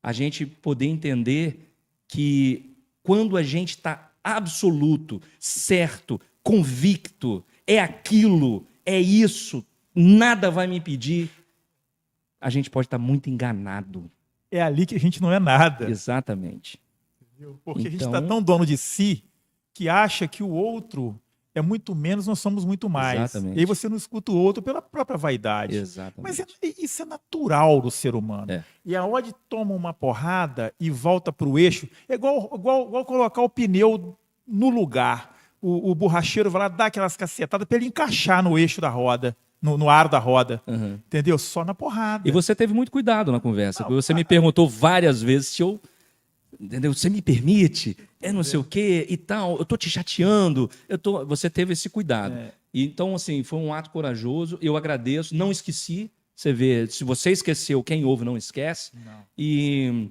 A gente poder entender que quando a gente está absoluto, certo, convicto, é aquilo, é isso, nada vai me impedir, a gente pode estar muito enganado. É ali que a gente não é nada. Exatamente. Porque a gente Então- está tão dono de si que acha que o outro é muito menos, nós somos muito mais. Exatamente. E aí você não escuta o outro pela própria vaidade. Exatamente. Mas isso é natural do ser humano. É. E aonde toma uma porrada e volta para o eixo, é igual colocar o pneu no lugar. O borracheiro vai lá dar aquelas cacetadas para ele encaixar no eixo da roda, no aro da roda. Uhum. Entendeu? Só na porrada. E você teve muito cuidado na conversa, porque você me perguntou várias vezes se eu... Entendeu? Você me permite? Não sei o quê e tal. Eu tô te chateando. Você teve esse cuidado. E, então, assim, foi um ato corajoso. Eu agradeço. Não esqueci Você vê, se você esqueceu, quem ouve não esquece. E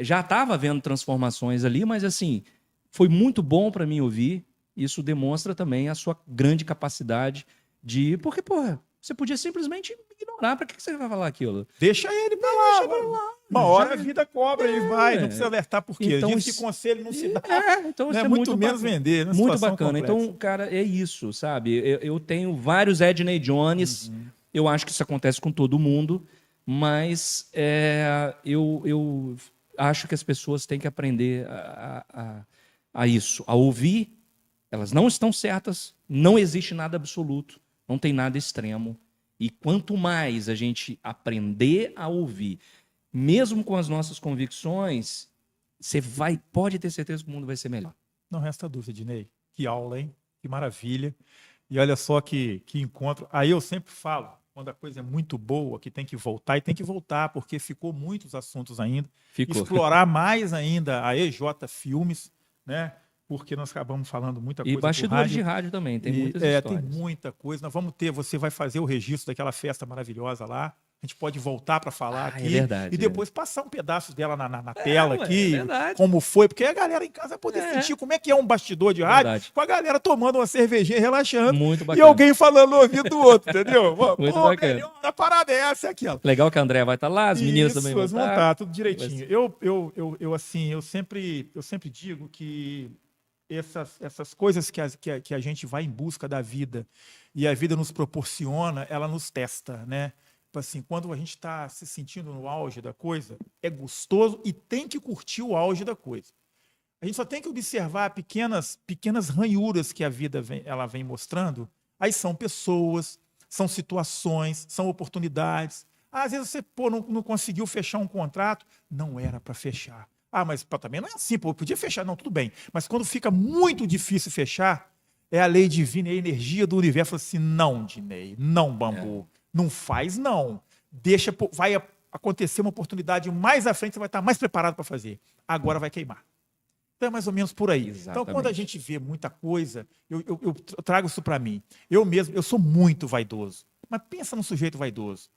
já estava havendo transformações ali, mas assim, foi muito bom para mim ouvir. Isso demonstra também a sua grande capacidade de... Porque, porra, você podia simplesmente ignorar. Para que você vai falar aquilo? Deixa ele pra lá. Uma hora a vida cobra, ele vai, não precisa alertar por quê. Então, Gente que conselho não se dá. Então Né? isso é Muito menos bacana. vender. Né? Muito Situação bacana. complexa. Então, cara, é isso, sabe? Eu tenho vários Edney Jones. Eu acho que isso acontece com todo mundo, mas eu acho que as pessoas têm que aprender a isso, a ouvir. Elas não estão certas, não existe nada absoluto, não tem nada extremo. E quanto mais a gente aprender a ouvir, mesmo com as nossas convicções, pode ter certeza que o mundo vai ser melhor. Não resta dúvida, Ednei. Que aula, hein? Que maravilha. E olha só que encontro. Aí eu sempre falo, quando a coisa é muito boa, que tem que voltar, e tem que voltar, porque ficou muitos assuntos ainda. Ficou. Explorar mais ainda a EJ Filmes, né? Porque nós acabamos falando muita coisa. E do bastidores rádio. de rádio também, tem muitas Tem histórias. muita coisa. Nós vamos ter, você vai fazer o registro daquela festa maravilhosa lá. A gente pode voltar para falar aqui. É verdade, e depois passar um pedaço dela na tela aqui. É verdade. Como foi, porque a galera em casa vai poder sentir como é que é um bastidor de rádio, Verdade. com a galera tomando uma cervejinha, relaxando. Muito E bacana. alguém falando no ouvido do outro, entendeu? Muito Pô, bacana. melhor, a parada é essa e aquela. Legal que a André vai estar lá, as meninas também vão Isso, vão estar. estar, tudo direitinho. Eu sempre digo que essas coisas que a gente vai em busca da vida e a vida nos proporciona, ela nos testa, né? Tipo assim, quando a gente está se sentindo no auge da coisa, é gostoso e tem que curtir o auge da coisa. A gente só tem que observar pequenas ranhuras que a vida ela vem mostrando. Aí são pessoas, são situações, são oportunidades. Às vezes você não conseguiu fechar um contrato, não era para fechar. Mas também não é assim, eu podia fechar, não, tudo bem. Mas quando fica muito difícil fechar, é a lei divina, é a energia do universo. Assim, não, Dinei, não, Bambu, não faz, não. Vai acontecer uma oportunidade mais à frente, você vai estar mais preparado para fazer. Agora vai queimar. Então é mais ou menos por aí. Exatamente. Então, quando a gente vê muita coisa, eu trago isso para mim. Eu sou muito vaidoso. Mas pensa num sujeito vaidoso.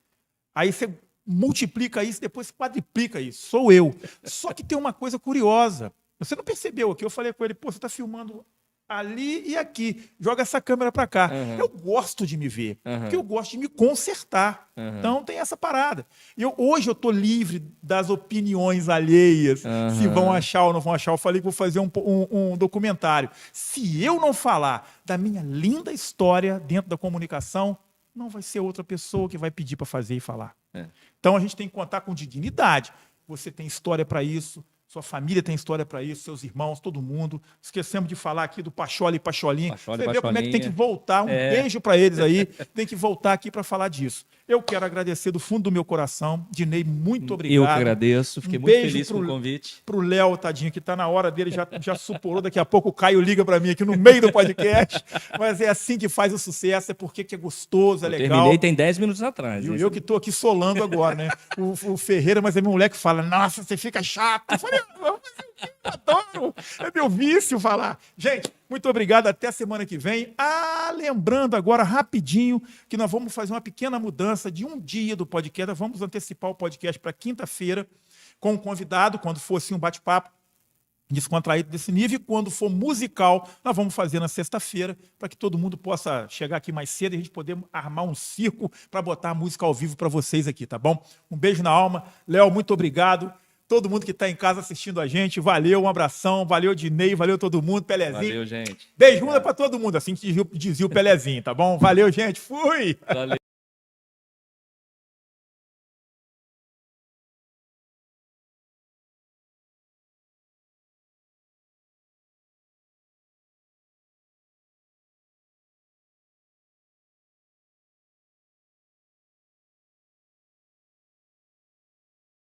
Aí você multiplica isso, depois quadriplica isso. Sou eu. Só que tem uma coisa curiosa. Você não percebeu aqui? Eu falei com ele, você está filmando ali e aqui. Joga essa câmera para cá. Eu gosto de me ver, porque eu gosto de me consertar. Então tem essa parada. Hoje eu estou livre das opiniões alheias, se vão achar ou não vão achar. Eu falei que vou fazer um documentário. Se eu não falar da minha linda história dentro da comunicação, não vai ser outra pessoa que vai pedir para fazer e falar. Então a gente tem que contar com dignidade. Você tem história para isso, sua família tem história para isso, seus irmãos, todo mundo. Esquecemos de falar aqui do Pacholi e Pacholinha. Você vê como é que tem que voltar. Beijo para eles aí. Tem que voltar aqui para falar disso. Eu quero agradecer do fundo do meu coração. Dinei, muito obrigado. Eu que agradeço. Fiquei muito feliz com o convite. Para o Léo, tadinho, que está na hora dele, já suporou. Daqui a pouco o Caio liga para mim aqui no meio do podcast. Mas é assim que faz o sucesso, é porque que é gostoso, é legal. Terminei tem 10 minutos atrás. Eu que estou aqui solando agora, né? O Ferreira, mas é meu moleque que fala, nossa, você fica chato. Eu falei, eu adoro. É meu vício falar. Gente, muito obrigado. Até a semana que vem. Lembrando agora, rapidinho, que nós vamos fazer uma pequena mudança de um dia do podcast. Nós vamos antecipar o podcast para quinta-feira com um convidado, quando for assim um bate-papo descontraído desse nível. E quando for musical, nós vamos fazer na sexta-feira, para que todo mundo possa chegar aqui mais cedo e a gente poder armar um circo para botar a música ao vivo para vocês aqui, tá bom? Um beijo na alma. Léo, muito obrigado. Todo mundo que está em casa assistindo a gente, valeu, um abração, valeu, Dinei, valeu todo mundo, Pelezinho. Valeu, gente. Beijunda para todo mundo, assim que dizia o Pelezinho, tá bom? Valeu, gente, fui! Valeu.